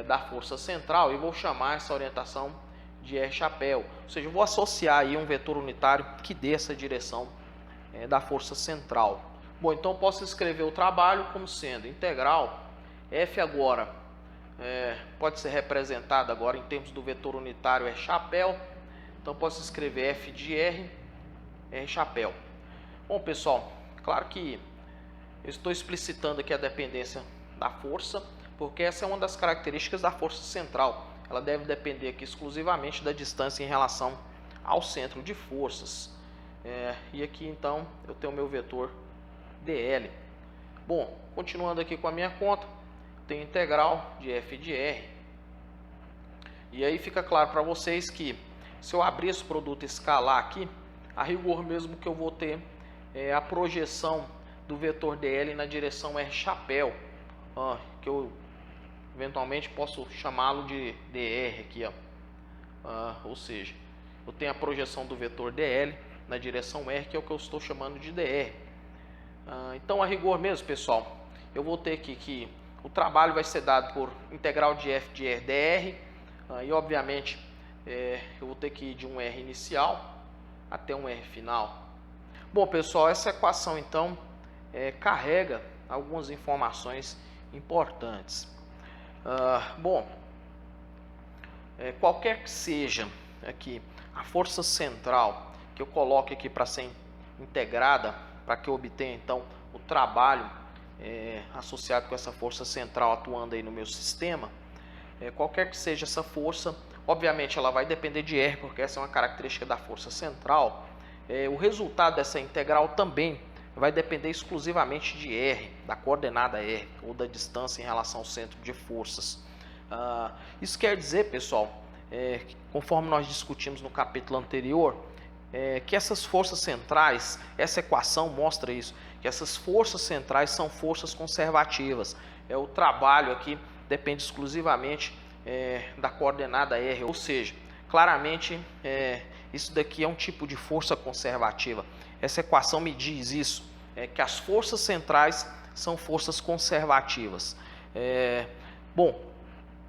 da força central e vou chamar essa orientação de R chapéu, ou seja, eu vou associar aí um vetor unitário que dê essa direção da força central. Bom, então eu posso escrever o trabalho como sendo integral F agora pode ser representado agora em termos do vetor unitário R chapéu, então eu posso escrever F de R chapéu. Bom, pessoal, claro que eu estou explicitando aqui a dependência da força, porque essa é uma das características da força central. Ela deve depender aqui exclusivamente da distância em relação ao centro de forças. E aqui então eu tenho o meu vetor dl. Bom, continuando aqui com a minha conta, tenho integral de f de r. E aí fica claro para vocês que se eu abrir esse produto escalar aqui, a rigor mesmo que eu vou ter a projeção do vetor dl na direção r chapéu, que eu eventualmente posso chamá-lo de dr aqui, ou seja, eu tenho a projeção do vetor dl na direção r, que é o que eu estou chamando de dr. Então, a rigor mesmo, pessoal, eu vou ter aqui que o trabalho vai ser dado por integral de f de r dr, e obviamente eu vou ter que ir de um r inicial até um r final. Bom, pessoal, essa equação então carrega algumas informações importantes. Bom, qualquer que seja aqui a força central que eu coloque aqui para ser integrada, para que eu obtenha então o trabalho associado com essa força central atuando aí no meu sistema, qualquer que seja essa força, obviamente ela vai depender de R, porque essa é uma característica da força central. O resultado dessa integral também vai depender exclusivamente de R, da coordenada R, ou da distância em relação ao centro de forças. Isso quer dizer, pessoal, conforme nós discutimos no capítulo anterior, que essas forças centrais, essa equação mostra isso, que essas forças centrais são forças conservativas. O trabalho aqui depende exclusivamente da coordenada R, ou seja, claramente isso daqui é um tipo de força conservativa. Essa equação me diz isso, que as forças centrais são forças conservativas. Bom,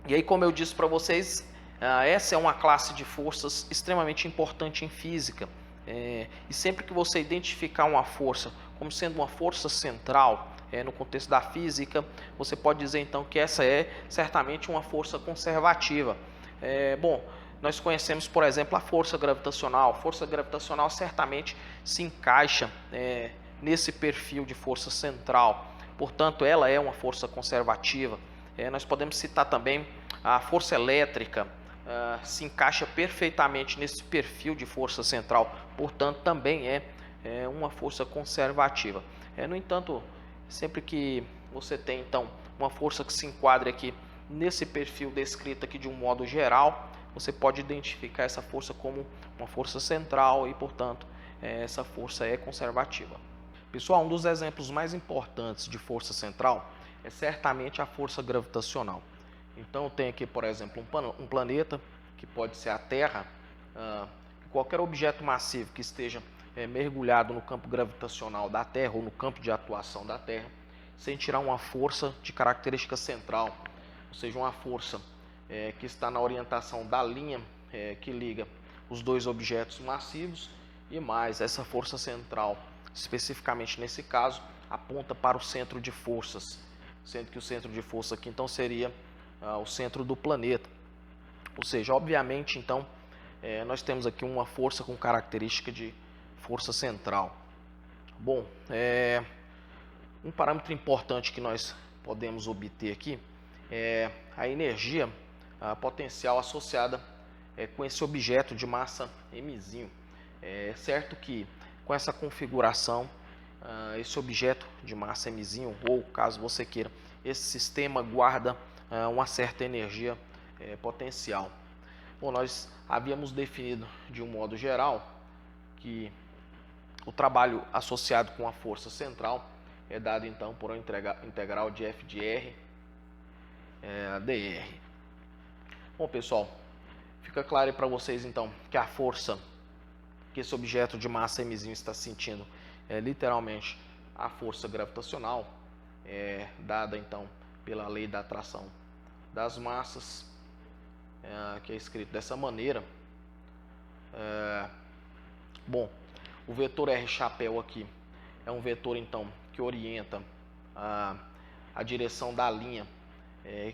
e aí como eu disse para vocês, essa é uma classe de forças extremamente importante em física. E sempre que você identificar uma força como sendo uma força central no contexto da física, você pode dizer então que essa é certamente uma força conservativa. Bom, nós conhecemos, por exemplo, a força gravitacional. A força gravitacional certamente se encaixa nesse perfil de força central. Portanto, ela é uma força conservativa. Nós podemos citar também a força elétrica, se encaixa perfeitamente nesse perfil de força central. Portanto, também é uma força conservativa. No entanto, sempre que você tem então uma força que se enquadre aqui nesse perfil descrito aqui de um modo geral, você pode identificar essa força como uma força central e, portanto, essa força é conservativa. Pessoal, um dos exemplos mais importantes de força central é certamente a força gravitacional. Então, eu tenho aqui, por exemplo, um planeta, que pode ser a Terra, qualquer objeto massivo que esteja mergulhado no campo gravitacional da Terra ou no campo de atuação da Terra, sentirá uma força de característica central, ou seja, uma força que está na orientação da linha que liga os dois objetos massivos, e mais, essa força central, especificamente nesse caso, aponta para o centro de forças, sendo que o centro de força aqui então seria o centro do planeta. Ou seja, obviamente então nós temos aqui uma força com característica de força central. Bom, um parâmetro importante que nós podemos obter aqui é a energia potencial associada com esse objeto de massa mzinho. É certo que com essa configuração, esse objeto de massa mzinho, ou caso você queira, esse sistema guarda uma certa energia potencial. Bom, nós havíamos definido de um modo geral que o trabalho associado com a força central é dado então por uma integral de F de R dr. Bom, pessoal, fica claro para vocês então que a força que esse objeto de massa mzinho está sentindo é literalmente a força gravitacional, dada então pela lei da atração das massas, que é escrito dessa maneira. Bom, o vetor R chapéu aqui é um vetor então que orienta a direção da linha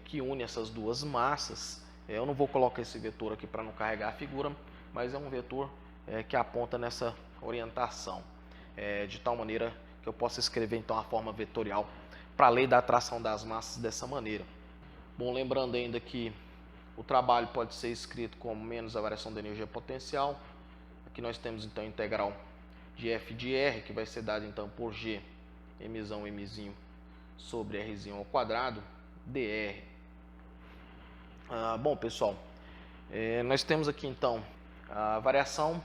que une essas duas massas. Eu não vou colocar esse vetor aqui para não carregar a figura, mas é um vetor que aponta nessa orientação, de tal maneira que eu possa escrever então a forma vetorial para a lei da atração das massas dessa maneira. Bom, lembrando ainda que o trabalho pode ser escrito como menos a variação da energia potencial. Aqui nós temos então a integral de F de R, que vai ser dada então por G mzinho sobre Rzinho ao quadrado dr. Bom, pessoal, nós temos aqui então a variação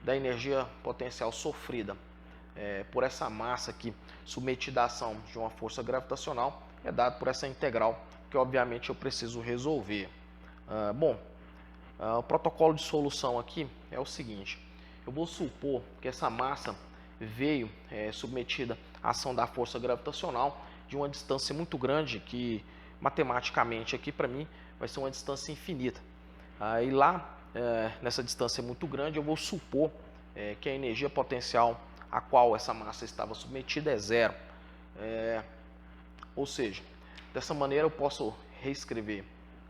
da energia potencial sofrida por essa massa aqui, submetida à ação de uma força gravitacional, é dado por essa integral, que obviamente eu preciso resolver. O protocolo de solução aqui é o seguinte: eu vou supor que essa massa veio submetida à ação da força gravitacional de uma distância muito grande, que matematicamente aqui para mim vai ser uma distância infinita. E lá, nessa distância muito grande, eu vou supor que a energia potencial a qual essa massa estava submetida é zero. Ou seja, dessa maneira eu posso reescrever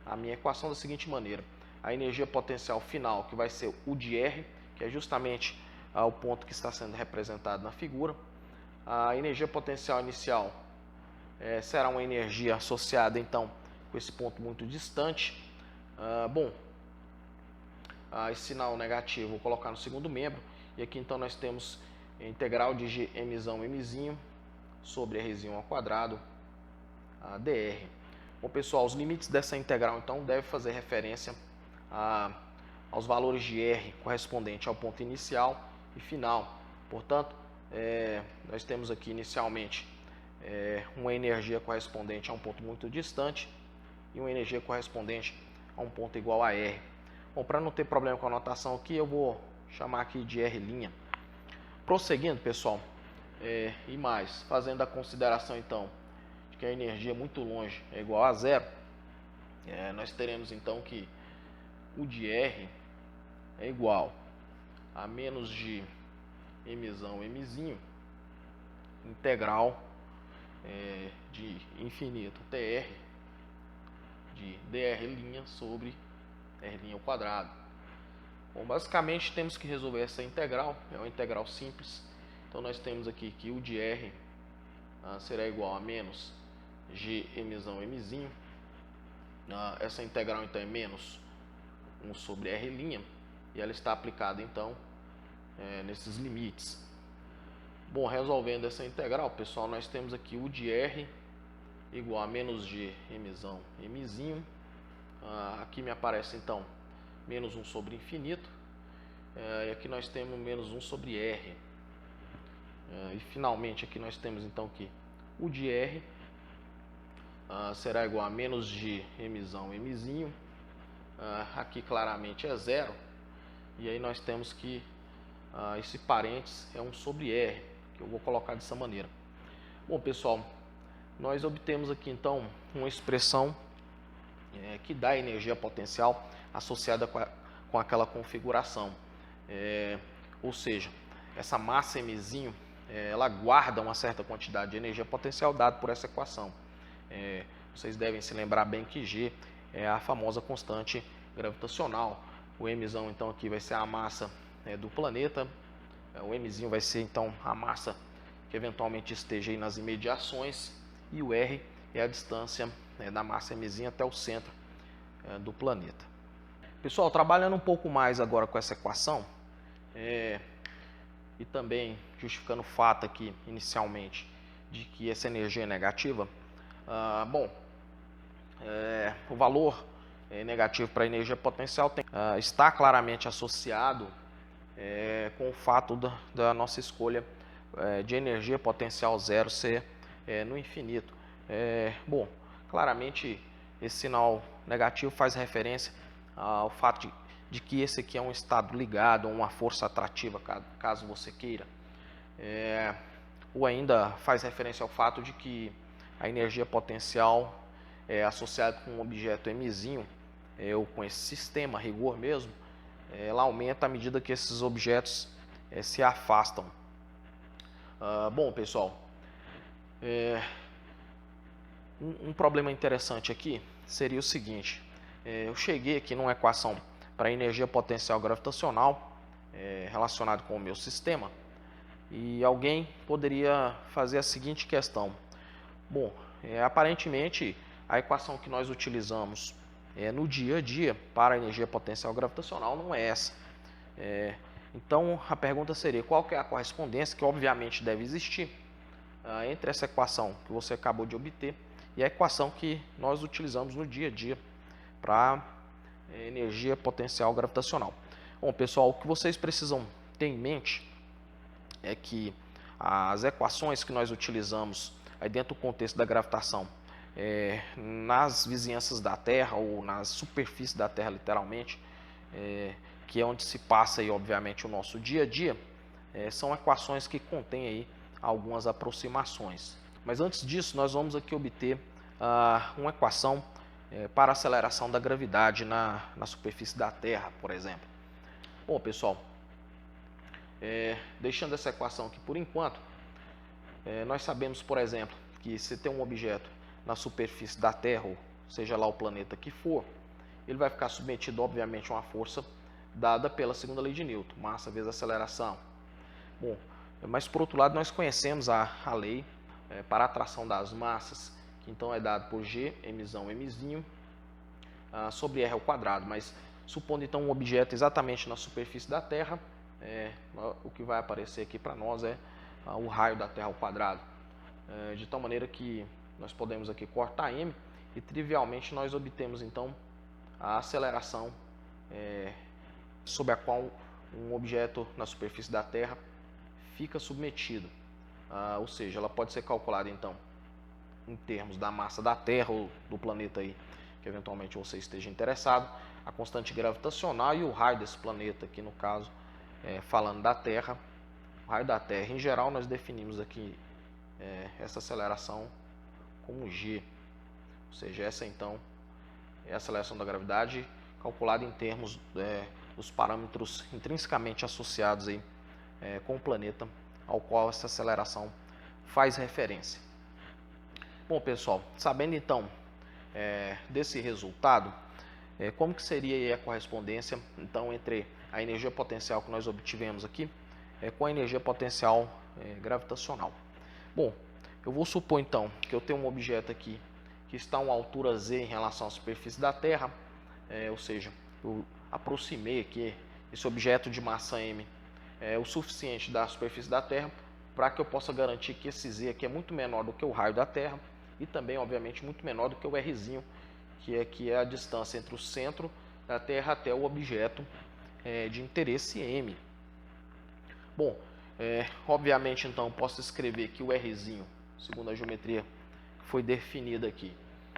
a minha equação da seguinte maneira: a energia potencial final, que vai ser U de R, que é justamente o ponto que está sendo representado na figura. A energia potencial inicial será uma energia associada então com esse ponto muito distante. Esse sinal negativo vou colocar no segundo membro, e aqui então nós temos a integral de G mzinho sobre Rzinho ao quadrado dr. Bom, pessoal, os limites dessa integral então devem fazer referência aos valores de R correspondente ao ponto inicial e final. Portanto, nós temos aqui inicialmente uma energia correspondente a um ponto muito distante e uma energia correspondente a um ponto igual a R. Bom, para não ter problema com a notação aqui, eu vou chamar aqui de R'. Prosseguindo, pessoal, e mais, fazendo a consideração então de que a energia muito longe é igual a zero, nós teremos então que U de R é igual a menos de mzinho integral de infinito TR de dr' sobre R' ao quadrado. Bom, basicamente temos que resolver essa integral, é uma integral simples. Então nós temos aqui que U de R será igual a menos G mzinho. Essa integral então é menos 1 sobre R', e ela está aplicada então nesses limites. Bom, resolvendo essa integral, pessoal, nós temos aqui U de R igual a menos G mzinho. Aqui me aparece então menos 1 sobre infinito, e aqui nós temos menos 1 sobre R. E finalmente aqui nós temos então que U de R será igual a menos G mzinho. Aqui claramente é zero, e aí nós temos que esse parênteses é 1 sobre R, que eu vou colocar dessa maneira. Bom, pessoal, nós obtemos aqui então uma expressão que dá energia potencial associada com aquela configuração. Ou seja, essa massa mzinho, ela guarda uma certa quantidade de energia potencial dada por essa equação. Vocês devem se lembrar bem que G é a famosa constante gravitacional. O mzão então aqui vai ser a massa do planeta, O Mzinho vai ser então a massa que eventualmente esteja aí nas imediações, e o R é a distância da massa Mzinho até o centro do planeta. Pessoal, trabalhando um pouco mais agora com essa equação, e também justificando o fato aqui inicialmente de que essa energia é negativa, o valor negativo para a energia potencial está claramente associado com o fato da nossa escolha de energia potencial zero ser no infinito. Claramente esse sinal negativo faz referência ao fato de que esse aqui é um estado ligado a uma força atrativa, caso você queira. Ou ainda faz referência ao fato de que a energia potencial associada com um objeto Mzinho, ou com esse sistema, a rigor mesmo, ela aumenta à medida que esses objetos se afastam. Bom, pessoal, um problema interessante aqui seria o seguinte: eu cheguei aqui numa equação para energia potencial gravitacional relacionado com o meu sistema, e alguém poderia fazer a seguinte questão. Bom, aparentemente a equação que nós utilizamos no dia a dia para a energia potencial gravitacional não é essa. Então a pergunta seria: qual que é a correspondência, que obviamente deve existir, entre essa equação que você acabou de obter e a equação que nós utilizamos no dia a dia para energia potencial gravitacional? Bom, pessoal, o que vocês precisam ter em mente é que as equações que nós utilizamos aí dentro do contexto da gravitação, nas vizinhanças da Terra, ou na superfície da Terra literalmente, que é onde se passa aí, obviamente, o nosso dia a dia, são equações que contêm aí algumas aproximações. Mas antes disso, nós vamos aqui obter uma equação para a aceleração da gravidade na superfície da Terra, por exemplo. Bom, pessoal, deixando essa equação aqui por enquanto, nós sabemos, por exemplo, que se tem um objeto na superfície da Terra, ou seja lá o planeta que for, ele vai ficar submetido, obviamente, a uma força dada pela segunda lei de Newton, massa vezes aceleração. Bom, mas por outro lado nós conhecemos a lei para a atração das massas, que então é dado por G, Mzinho, sobre R ao quadrado. Mas supondo então um objeto exatamente na superfície da Terra, o que vai aparecer aqui para nós é o raio da Terra ao quadrado, de tal maneira que nós podemos aqui cortar M e trivialmente nós obtemos então a aceleração sob a qual um objeto na superfície da Terra fica submetido. Ou seja, ela pode ser calculada então em termos da massa da Terra ou do planeta aí, que eventualmente você esteja interessado, a constante gravitacional e o raio desse planeta, aqui no caso, falando da Terra, o raio da Terra. Em geral, nós definimos aqui essa aceleração como G, ou seja, essa então é a aceleração da gravidade calculada em termos dos parâmetros intrinsecamente associados aí, com o planeta ao qual essa aceleração faz referência. Bom, pessoal, sabendo então desse resultado, como que seria a correspondência então entre a energia potencial que nós obtivemos aqui com a energia potencial gravitacional? Bom, eu vou supor então que eu tenho um objeto aqui que está a uma altura z em relação à superfície da Terra, ou seja, eu aproximei aqui esse objeto de massa m o suficiente da superfície da Terra para que eu possa garantir que esse z aqui é muito menor do que o raio da Terra e também, obviamente, muito menor do que o rzinho, que é a distância entre o centro da Terra até o objeto de interesse m. Bom, obviamente, então, eu posso escrever que o rzinho, segundo a geometria que foi definida aqui,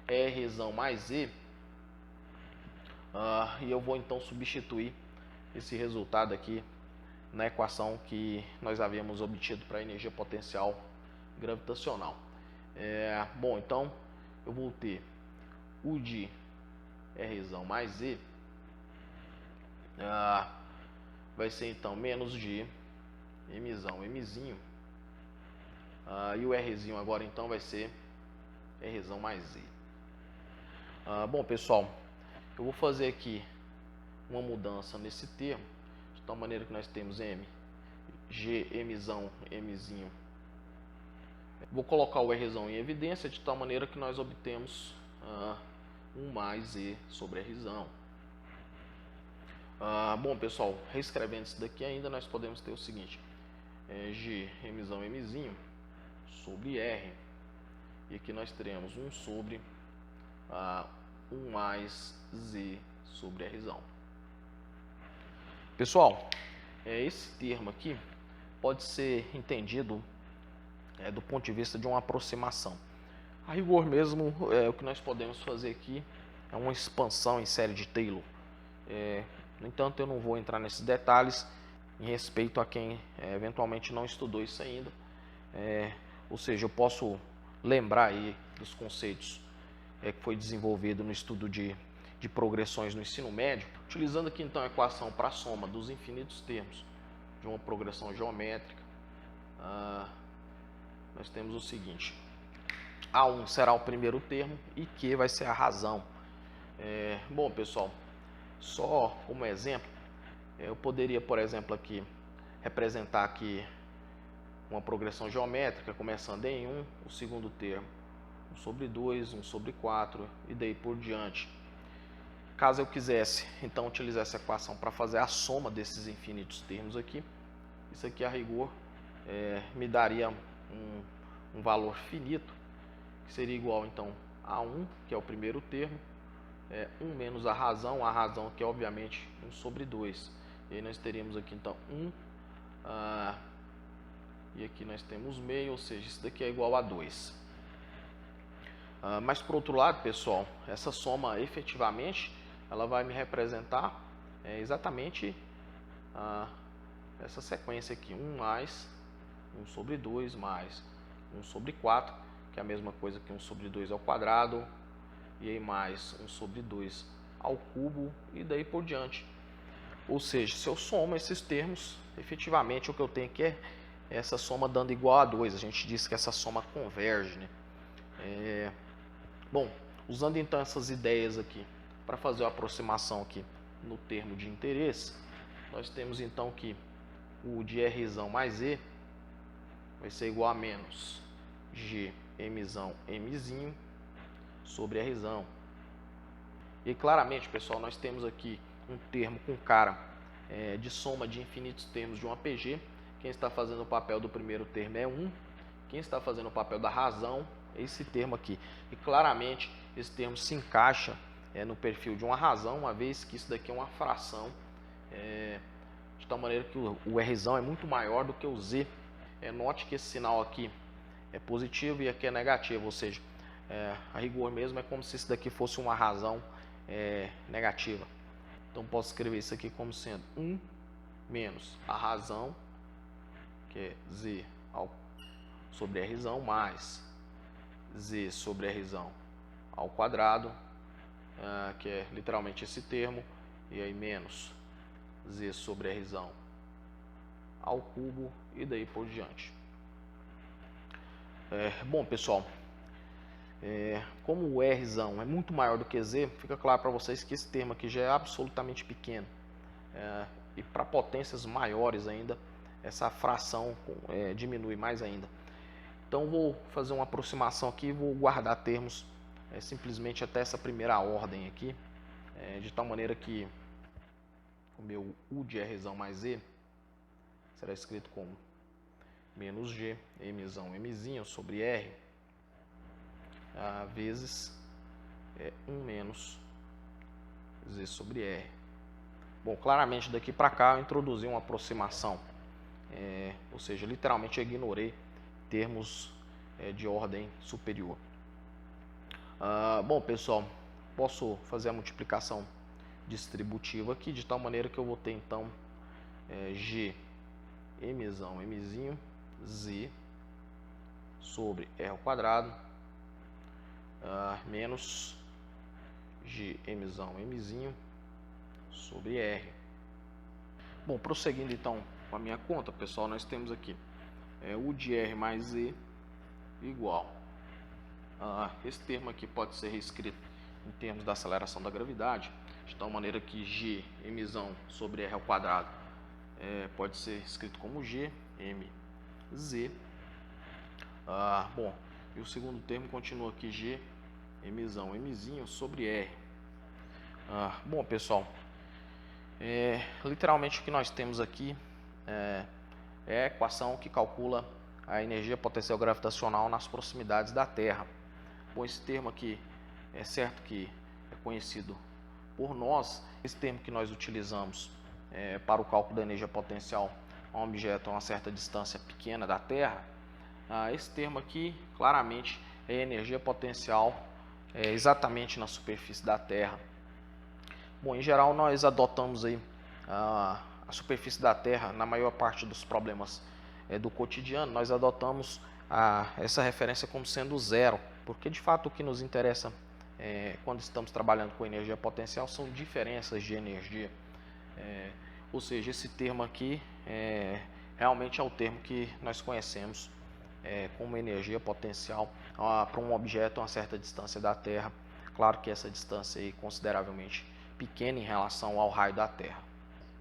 é rzão mais z, e eu vou então substituir esse resultado aqui na equação que nós havíamos obtido para a energia potencial gravitacional. Bom, então eu vou ter o de Rzão mais Z, vai ser então menos de Mzão, Mzinho, e o Rzinho agora então vai ser Rzão mais Z. Bom, pessoal, eu vou fazer aqui uma mudança nesse termo, de tal maneira que nós temos M G Mzão Mzinho. Vou colocar o Rzão em evidência de tal maneira que nós obtemos 1 mais E sobre Rzão. Bom, pessoal, reescrevendo isso daqui ainda, nós podemos ter o seguinte: G Mzão Mzinho sobre R. E aqui nós teremos 1 sobre 1 mais Z sobre Rzão. Pessoal, esse termo aqui pode ser entendido do ponto de vista de uma aproximação. A rigor mesmo, o que nós podemos fazer aqui é uma expansão em série de Taylor. No entanto, eu não vou entrar nesses detalhes em respeito a quem eventualmente não estudou isso ainda. Ou seja, eu posso lembrar aí dos conceitos que foi desenvolvido no estudo de progressões no ensino médio, utilizando aqui então a equação para a soma dos infinitos termos de uma progressão geométrica. Nós temos o seguinte: A1 será o primeiro termo e Q vai ser a razão. Bom, pessoal, só como exemplo, eu poderia, por exemplo, aqui representar aqui uma progressão geométrica começando em 1, o segundo termo 1 sobre 2, 1 sobre 4 e daí por diante. Caso eu quisesse então utilizar essa equação para fazer a soma desses infinitos termos aqui, isso aqui a rigor me daria um valor finito, que seria igual então a 1, que é o primeiro termo, 1 menos a razão que é obviamente 1 sobre 2. E aí nós teríamos aqui então 1, e aqui nós temos meio, ou seja, isso daqui é igual a 2. Mas por outro lado, pessoal, essa soma efetivamente ela vai me representar exatamente essa sequência aqui: 1 mais 1 sobre 2 mais 1 sobre 4, que é a mesma coisa que 1 sobre 2 ao quadrado, e aí mais 1 sobre 2 ao cubo e daí por diante. Ou seja, se eu somo esses termos, efetivamente o que eu tenho aqui é essa soma dando igual a 2. A gente diz que essa soma converge, né? Bom, usando então essas ideias aqui para fazer a aproximação aqui no termo de interesse, nós temos então que o de Rzão mais E vai ser igual a menos G Mzão Mzinho sobre Rzão. E claramente, pessoal, nós temos aqui um termo com cara de soma de infinitos termos de um APG. Quem está fazendo o papel do primeiro termo é 1. Quem está fazendo o papel da razão é esse termo aqui. E claramente esse termo se encaixa no perfil de uma razão, uma vez que isso daqui é uma fração, de tal maneira que o Rzão é muito maior do que o Z. Note que esse sinal aqui é positivo e aqui é negativo, ou seja, a rigor mesmo é como se isso daqui fosse uma razão negativa. Então posso escrever isso aqui como sendo 1 menos a razão, que é Z sobre Rzão, mais Z sobre Rzão ao quadrado, que é literalmente esse termo, e aí menos Z sobre Rzão ao cubo e daí por diante. Bom, pessoal, como o Rzão é muito maior do que Z, fica claro para vocês que esse termo aqui já é absolutamente pequeno. E para potências maiores ainda, essa fração diminui mais ainda. Então vou fazer uma aproximação aqui e vou guardar termos simplesmente até essa primeira ordem aqui, de tal maneira que o meu U de Rzão mais E será escrito como menos G Mzão Mzinho sobre R vezes 1 menos Z sobre R. Bom, claramente daqui para cá eu introduzi uma aproximação, ou seja, literalmente eu ignorei termos de ordem superior. Bom, pessoal, posso fazer a multiplicação distributiva aqui de tal maneira que eu vou ter então G Mzão Mzinho Z sobre R ao quadrado menos G Mzão Mzinho sobre R. Bom, prosseguindo então com a minha conta, pessoal, nós temos aqui U de R mais Z igual. Esse termo aqui pode ser reescrito em termos da aceleração da gravidade, de tal maneira que G Mzão sobre R ao quadrado pode ser escrito como G, M, Z. Bom, e o segundo termo continua aqui G, Mzão, Mzinho sobre R. Bom, pessoal, literalmente o que nós temos aqui é a equação que calcula a energia potencial gravitacional nas proximidades da Terra. Bom, esse termo aqui é certo que é conhecido por nós. Esse termo que nós utilizamos para o cálculo da energia potencial a um objeto a uma certa distância pequena da Terra, esse termo aqui claramente é energia potencial exatamente na superfície da Terra. Bom, em geral nós adotamos aí a superfície da Terra na maior parte dos problemas do cotidiano. Nós adotamos essa referência como sendo zero, porque de fato o que nos interessa quando estamos trabalhando com energia potencial são diferenças de energia. Ou seja, esse termo aqui realmente é o termo que nós conhecemos como energia potencial para um objeto a uma certa distância da Terra. Claro que essa distância é consideravelmente pequena em relação ao raio da Terra.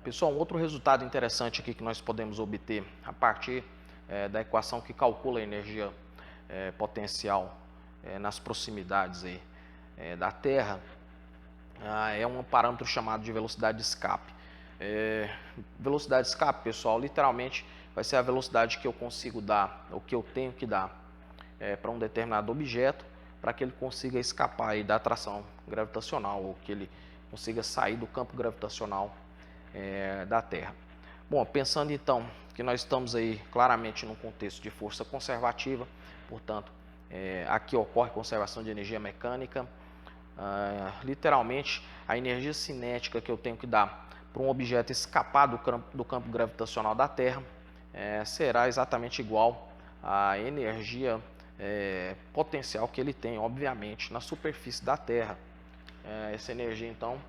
Pessoal, um outro resultado interessante aqui que nós podemos obter a partir da equação que calcula a energia potencial nas proximidades da Terra é um parâmetro chamado de velocidade de escape. Velocidade de escape, pessoal, literalmente vai ser a velocidade que eu consigo dar, ou que eu tenho que dar para um determinado objeto, para que ele consiga escapar aí da atração gravitacional, ou que ele consiga sair do campo gravitacional da Terra. Bom, pensando então que nós estamos aí claramente num contexto de força conservativa, portanto, aqui ocorre conservação de energia mecânica. Literalmente, a energia cinética que eu tenho que dar para um objeto escapar do campo gravitacional da Terra será exatamente igual à energia potencial que ele tem, obviamente, na superfície da Terra. Essa energia, então,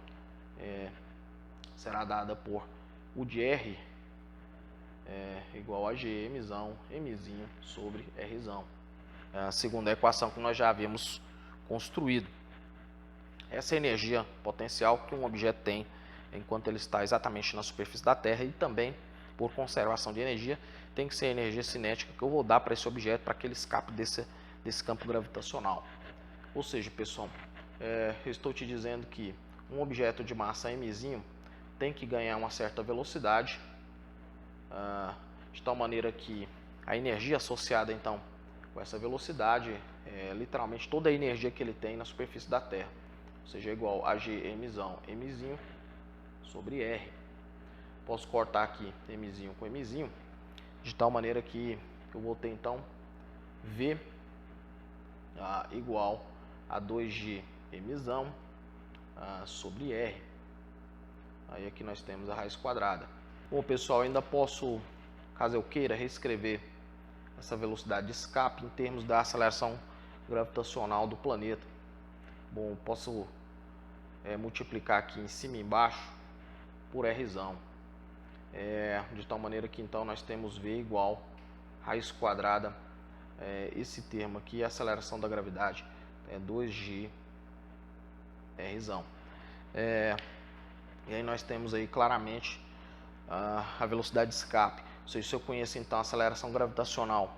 será dada por U de R igual a G, Mzão, Mzinho sobre Rzão, segundo a equação que nós já havíamos construído. Essa energia potencial que um objeto tem enquanto ele está exatamente na superfície da Terra, e também, por conservação de energia, tem que ser a energia cinética que eu vou dar para esse objeto para que ele escape desse campo gravitacional. Ou seja, pessoal, eu estou te dizendo que um objeto de massa mzinho tem que ganhar uma certa velocidade, de tal maneira que a energia associada então com essa velocidade literalmente toda a energia que ele tem na superfície da Terra, ou seja, é igual a G Mzão, Mzinho sobre R. Posso cortar aqui Mzinho com Mzinho, de tal maneira que eu vou ter então V igual a 2G Mzão sobre R. Aí aqui nós temos a raiz quadrada. Bom, pessoal, ainda posso, caso eu queira, reescrever essa velocidade de escape em termos da aceleração gravitacional do planeta. Bom, posso multiplicar aqui em cima e embaixo por Rzão, de tal maneira que então nós temos V igual raiz quadrada, esse termo aqui, a aceleração da gravidade, 2G Rzão. E aí nós temos aí claramente a velocidade de escape. Ou seja, se eu conheço então a aceleração gravitacional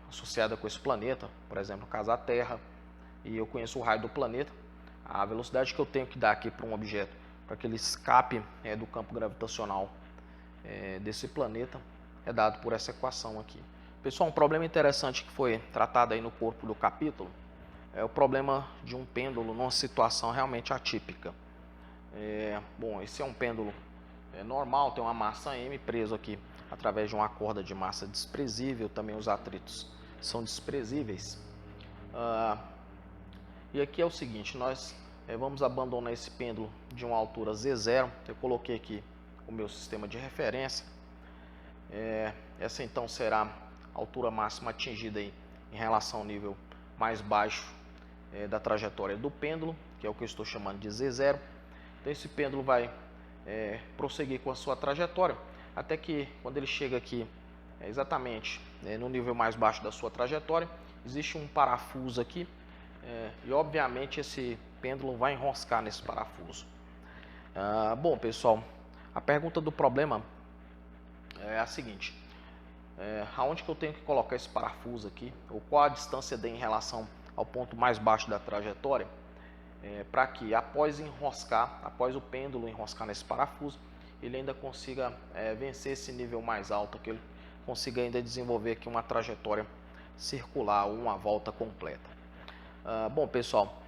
associada com esse planeta, por exemplo, no caso a Terra, e eu conheço o raio do planeta, a velocidade que eu tenho que dar aqui para um objeto, para que ele escape do campo gravitacional desse planeta, é dado por essa equação aqui. Pessoal, um problema interessante que foi tratado aí no corpo do capítulo é o problema de um pêndulo numa situação realmente atípica. Bom, esse é um pêndulo normal, tem uma massa M preso aqui através de uma corda de massa desprezível, também os atritos são desprezíveis. E aqui é o seguinte, nós vamos abandonar esse pêndulo de uma altura Z0, eu coloquei aqui o meu sistema de referência. Essa então será a altura máxima atingida aí em relação ao nível mais baixo da trajetória do pêndulo, que é o que eu estou chamando de Z0. Então esse pêndulo vai prosseguir com a sua trajetória, até que quando ele chega aqui exatamente no nível mais baixo da sua trajetória, existe um parafuso aqui, e obviamente esse pêndulo vai enroscar nesse parafuso. Bom, pessoal, a pergunta do problema é a seguinte: aonde que eu tenho que colocar esse parafuso aqui, ou qual a distância D em relação ao ponto mais baixo da trajetória, para que após o pêndulo enroscar nesse parafuso, ele ainda consiga vencer esse nível mais alto, que ele consiga ainda desenvolver aqui uma trajetória circular ou uma volta completa. Bom, pessoal,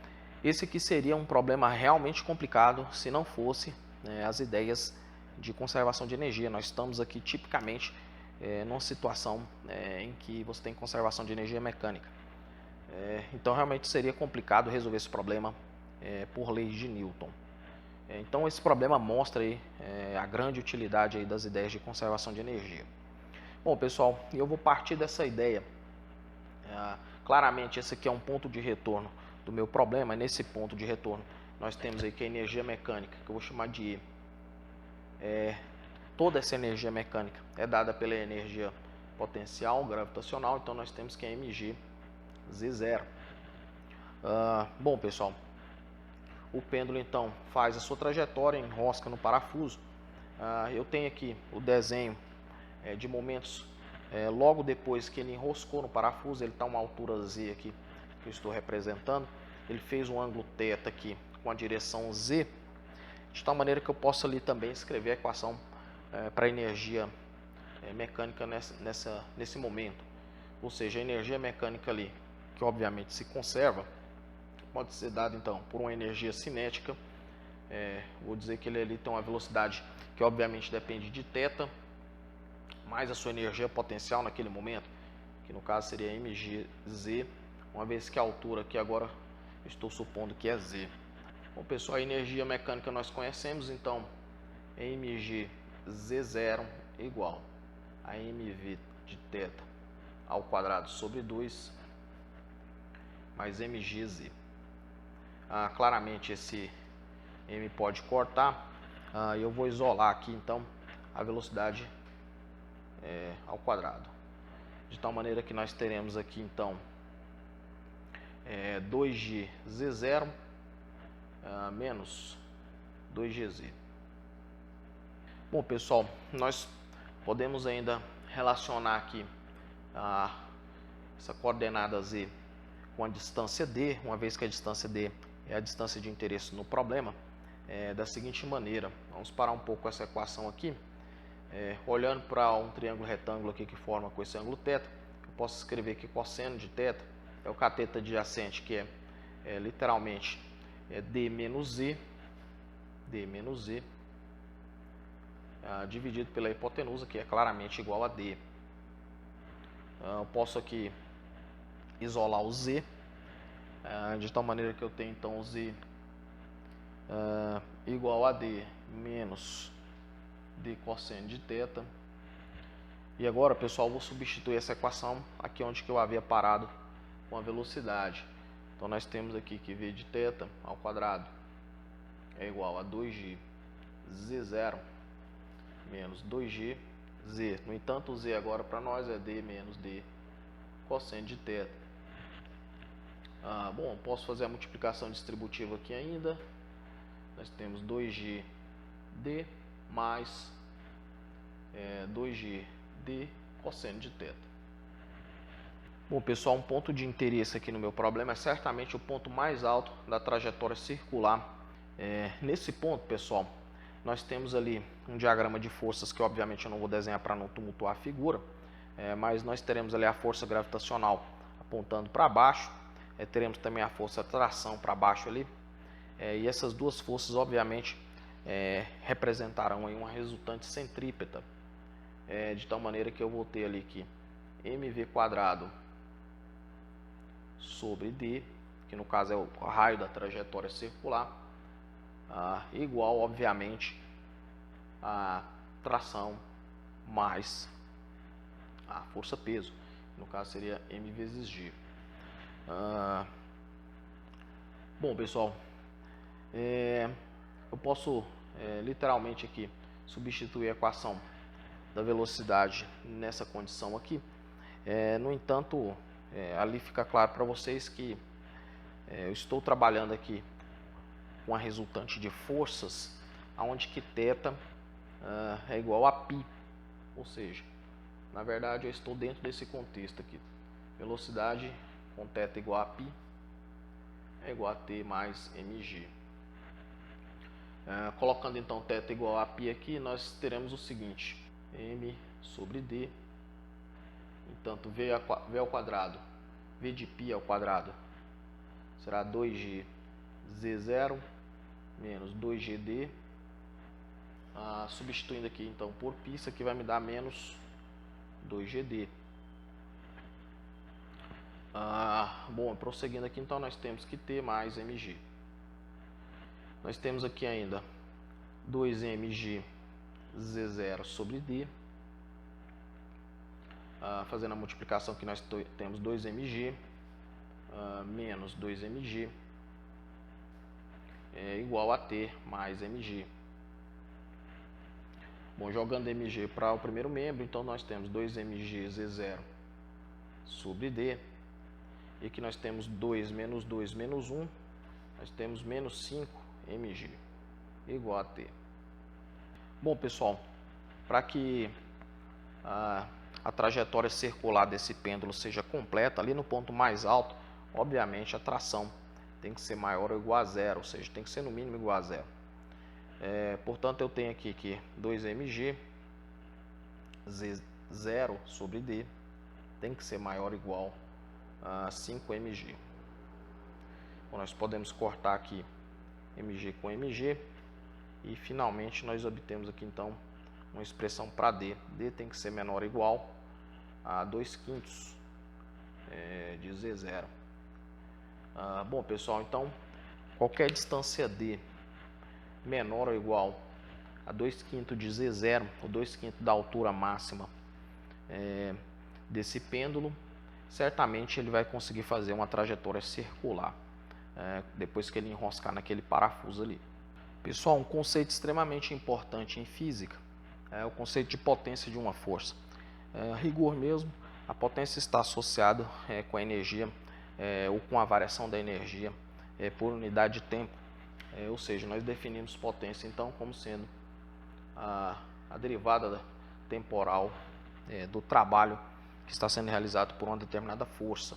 esse aqui seria um problema realmente complicado se não fosse as ideias de conservação de energia. Nós estamos aqui tipicamente numa situação em que você tem conservação de energia mecânica. Então realmente seria complicado resolver esse problema por leis de Newton. Então esse problema mostra aí a grande utilidade aí das ideias de conservação de energia. Bom, pessoal, eu vou partir dessa ideia. Claramente esse aqui é um ponto de retorno do meu problema. Nesse ponto de retorno nós temos aí que a energia mecânica, que eu vou chamar de E. Toda essa energia mecânica é dada pela energia potencial gravitacional, então nós temos que é mg Z0. Bom, pessoal, o pêndulo então faz a sua trajetória, enrosca no parafuso. Eu tenho aqui o desenho de momentos logo depois que ele enroscou no parafuso. Ele está a uma altura Z aqui que eu estou representando. Ele fez um ângulo θ aqui com a direção Z, de tal maneira que eu posso ali também escrever a equação para a energia mecânica nesse momento. Ou seja, a energia mecânica ali, que obviamente se conserva, pode ser dada então por uma energia cinética. Vou dizer que ele ali tem uma velocidade que obviamente depende de θ, mais a sua energia potencial naquele momento, que no caso seria mgz, uma vez que a altura aqui agora eu estou supondo que é z. Bom, pessoal, a energia mecânica nós conhecemos, então mgz0 igual a mv de θ ao quadrado sobre 2 mais mgz. Claramente esse m pode cortar, eu vou isolar aqui então a velocidade ao quadrado, de tal maneira que nós teremos aqui então 2gz0 menos 2gz. Bom, pessoal, nós podemos ainda relacionar aqui essa coordenada z com a distância d, uma vez que a distância d é a distância de interesse no problema, da seguinte maneira. Vamos parar um pouco essa equação aqui. Olhando para um triângulo retângulo aqui que forma com esse ângulo θ, eu posso escrever que cosseno de θ é o cateto adjacente, que é literalmente d menos z, dividido pela hipotenusa, que é claramente igual a d. Eu posso aqui isolar o z, de tal maneira que eu tenho então o z igual a d menos d cosseno de θ. E agora, pessoal, vou substituir essa equação aqui onde que eu havia parado com a velocidade. Então nós temos aqui que v de θ ao quadrado é igual a 2g z0 menos 2g z. No entanto, o z agora para nós é d menos d cosseno de θ. Bom, posso fazer a multiplicação distributiva aqui ainda. Nós temos 2g d mais 2g d cosseno de θ. Bom, pessoal, um ponto de interesse aqui no meu problema é certamente o ponto mais alto da trajetória circular. Nesse ponto, pessoal, nós temos ali um diagrama de forças que obviamente eu não vou desenhar para não tumultuar a figura, mas nós teremos ali a força gravitacional apontando para baixo, teremos também a força de tração para baixo ali, e essas duas forças obviamente representarão aí uma resultante centrípeta, de tal maneira que eu vou ter ali que mv quadrado sobre d, que no caso é o raio da trajetória circular, igual obviamente a tração mais a força peso, no caso seria m vezes g. Bom, pessoal, eu posso literalmente aqui substituir a equação da velocidade nessa condição aqui. No entanto, ali fica claro para vocês que eu estou trabalhando aqui com a resultante de forças, onde que θ é igual a π, Ou seja, na verdade eu estou dentro desse contexto aqui. Velocidade com θ igual a π é igual a T mais mg. Colocando então θ igual a π aqui, nós teremos o seguinte: m sobre d, entanto v ao quadrado, v de π ao quadrado será 2g z0 menos 2gd, substituindo aqui então por π, isso aqui vai me dar menos 2gd. Bom, prosseguindo aqui então, nós temos que T mais mg. Nós temos aqui ainda 2mg z0 sobre d. Fazendo a multiplicação aqui, nós temos 2mg menos 2mg igual a T mais mg. Bom, jogando mg para o primeiro membro, então nós temos 2mg z0 sobre d. E aqui nós temos 2 menos 2 menos 1, nós temos menos 5 mg igual a T. Bom, pessoal, para que a trajetória circular desse pêndulo seja completa, ali no ponto mais alto, obviamente a tração tem que ser maior ou igual a zero, ou seja, tem que ser no mínimo igual a zero. Portanto, eu tenho aqui que 2mg z0 sobre d tem que ser maior ou igual a 5mg. Bom, nós podemos cortar aqui mg com mg e finalmente nós obtemos aqui então uma expressão para d. D tem que ser menor ou igual a 2/5 de z0. Bom, pessoal, então qualquer distância d menor ou igual a 2/5 de z0, ou 2/5 da altura máxima desse pêndulo, certamente ele vai conseguir fazer uma trajetória circular depois que ele enroscar naquele parafuso ali. Pessoal, um conceito extremamente importante em física é o conceito de potência de uma força. Rigor mesmo, a potência está associada com a energia ou com a variação da energia por unidade de tempo. Ou seja, nós definimos potência então como sendo a derivada temporal do trabalho que está sendo realizado por uma determinada força.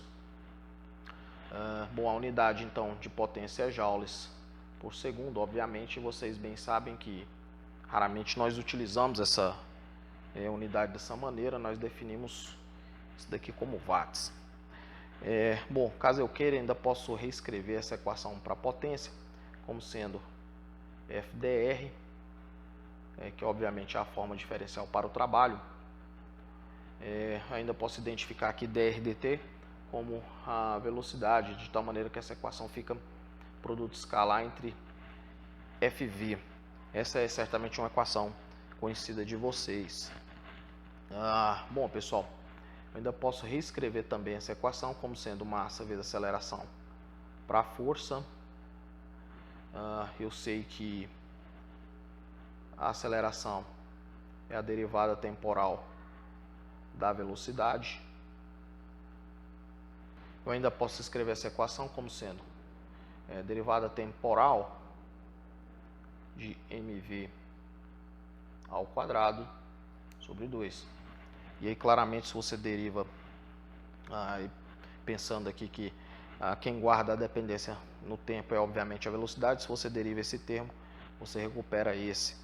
Bom, a unidade então de potência é joules por segundo. Obviamente vocês bem sabem que raramente nós utilizamos essa unidade dessa maneira, nós definimos isso daqui como watts. Bom, caso eu queira, ainda posso reescrever essa equação para potência como sendo FdR, que obviamente é a forma diferencial para o trabalho. Ainda posso identificar aqui dr dt como a velocidade, de tal maneira que essa equação fica produto escalar entre FV. Essa é certamente uma equação conhecida de vocês. Bom, pessoal, eu ainda posso reescrever também essa equação como sendo massa vezes aceleração para a força. Eu sei que a aceleração é a derivada temporal da velocidade. Eu ainda posso escrever essa equação como sendo derivada temporal de mv ao quadrado sobre 2. E aí claramente, se você deriva, pensando aqui que quem guarda a dependência no tempo é obviamente a velocidade, se você deriva esse termo, você recupera esse.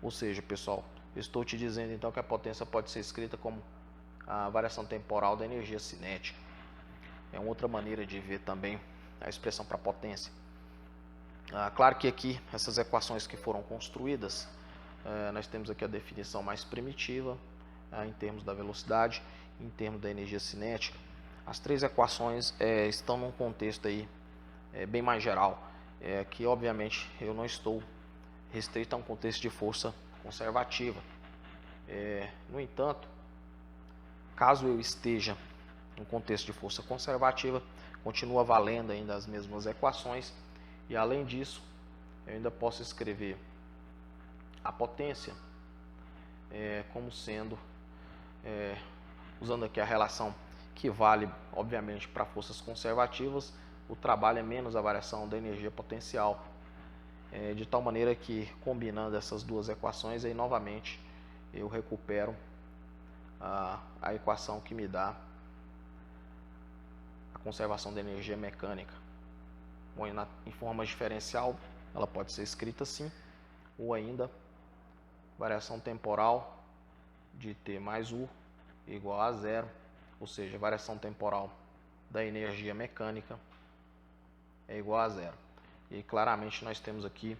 Ou seja, pessoal, eu estou te dizendo então que a potência pode ser escrita como a variação temporal da energia cinética. É uma outra maneira de ver também a expressão para potência. Claro que aqui, essas equações que foram construídas, nós temos aqui a definição mais primitiva, em termos da velocidade, em termos da energia cinética. As três equações estão num contexto aí, bem mais geral, que obviamente eu não estou restrito a um contexto de força conservativa. No entanto, caso eu esteja no contexto de força conservativa, continua valendo ainda as mesmas equações, e além disso, eu ainda posso escrever a potência como sendo, usando aqui a relação que vale obviamente para forças conservativas, o trabalho é menos a variação da energia potencial, de tal maneira que combinando essas duas equações, aí novamente eu recupero a equação que me dá a conservação da energia mecânica. Bom, em forma diferencial, ela pode ser escrita assim, ou ainda variação temporal de T mais U igual a zero, ou seja, variação temporal da energia mecânica é igual a zero. E claramente nós temos aqui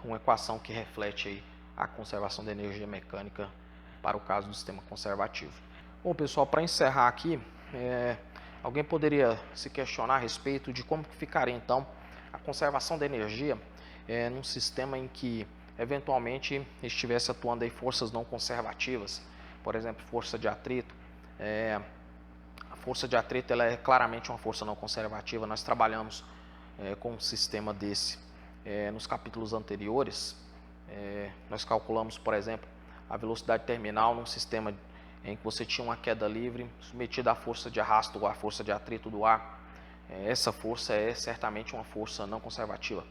uma equação que reflete aí a conservação da energia mecânica para o caso do sistema conservativo. Bom, pessoal, para encerrar aqui, alguém poderia se questionar a respeito de como ficaria então a conservação da energia num sistema em que eventualmente estivesse atuando aí forças não conservativas, por exemplo, força de atrito. A força de atrito ela é claramente uma força não conservativa. Nós trabalhamos com um sistema desse nos capítulos anteriores. Nós calculamos, por exemplo, a velocidade terminal num sistema em que você tinha uma queda livre submetida à força de arrasto ou à força de atrito do ar. Essa força é certamente uma força não conservativa.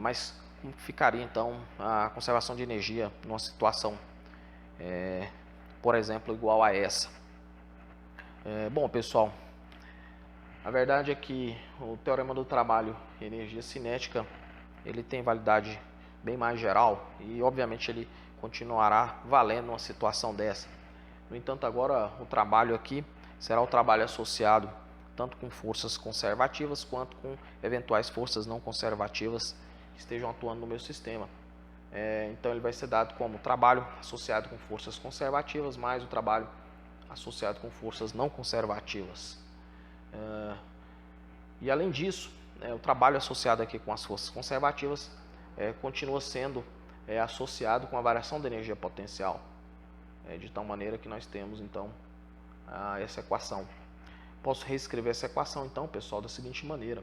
Mas como ficaria então a conservação de energia numa situação, por exemplo, igual a essa? Bom, pessoal, a verdade é que o teorema do trabalho e energia cinética ele tem validade bem mais geral e obviamente ele continuará valendo numa situação dessa. No entanto, agora o trabalho aqui será o trabalho associado tanto com forças conservativas quanto com eventuais forças não conservativas que estejam atuando no meu sistema. Então ele vai ser dado como trabalho associado com forças conservativas mais o trabalho associado com forças não conservativas. E além disso, o trabalho associado aqui com as forças conservativas continua sendo associado com a variação da energia potencial, de tal maneira que nós temos então essa equação. Posso reescrever essa equação então, pessoal, da seguinte maneira: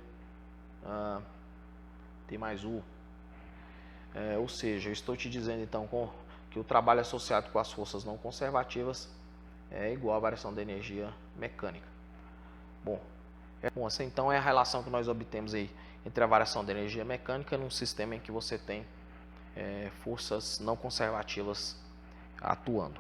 T mais U, ou seja, eu estou te dizendo então que o trabalho associado com as forças não conservativas é igual à variação da energia mecânica. Bom, essa então é a relação que nós obtemos aí entre a variação da energia mecânica num sistema em que você tem forças não conservativas atuando.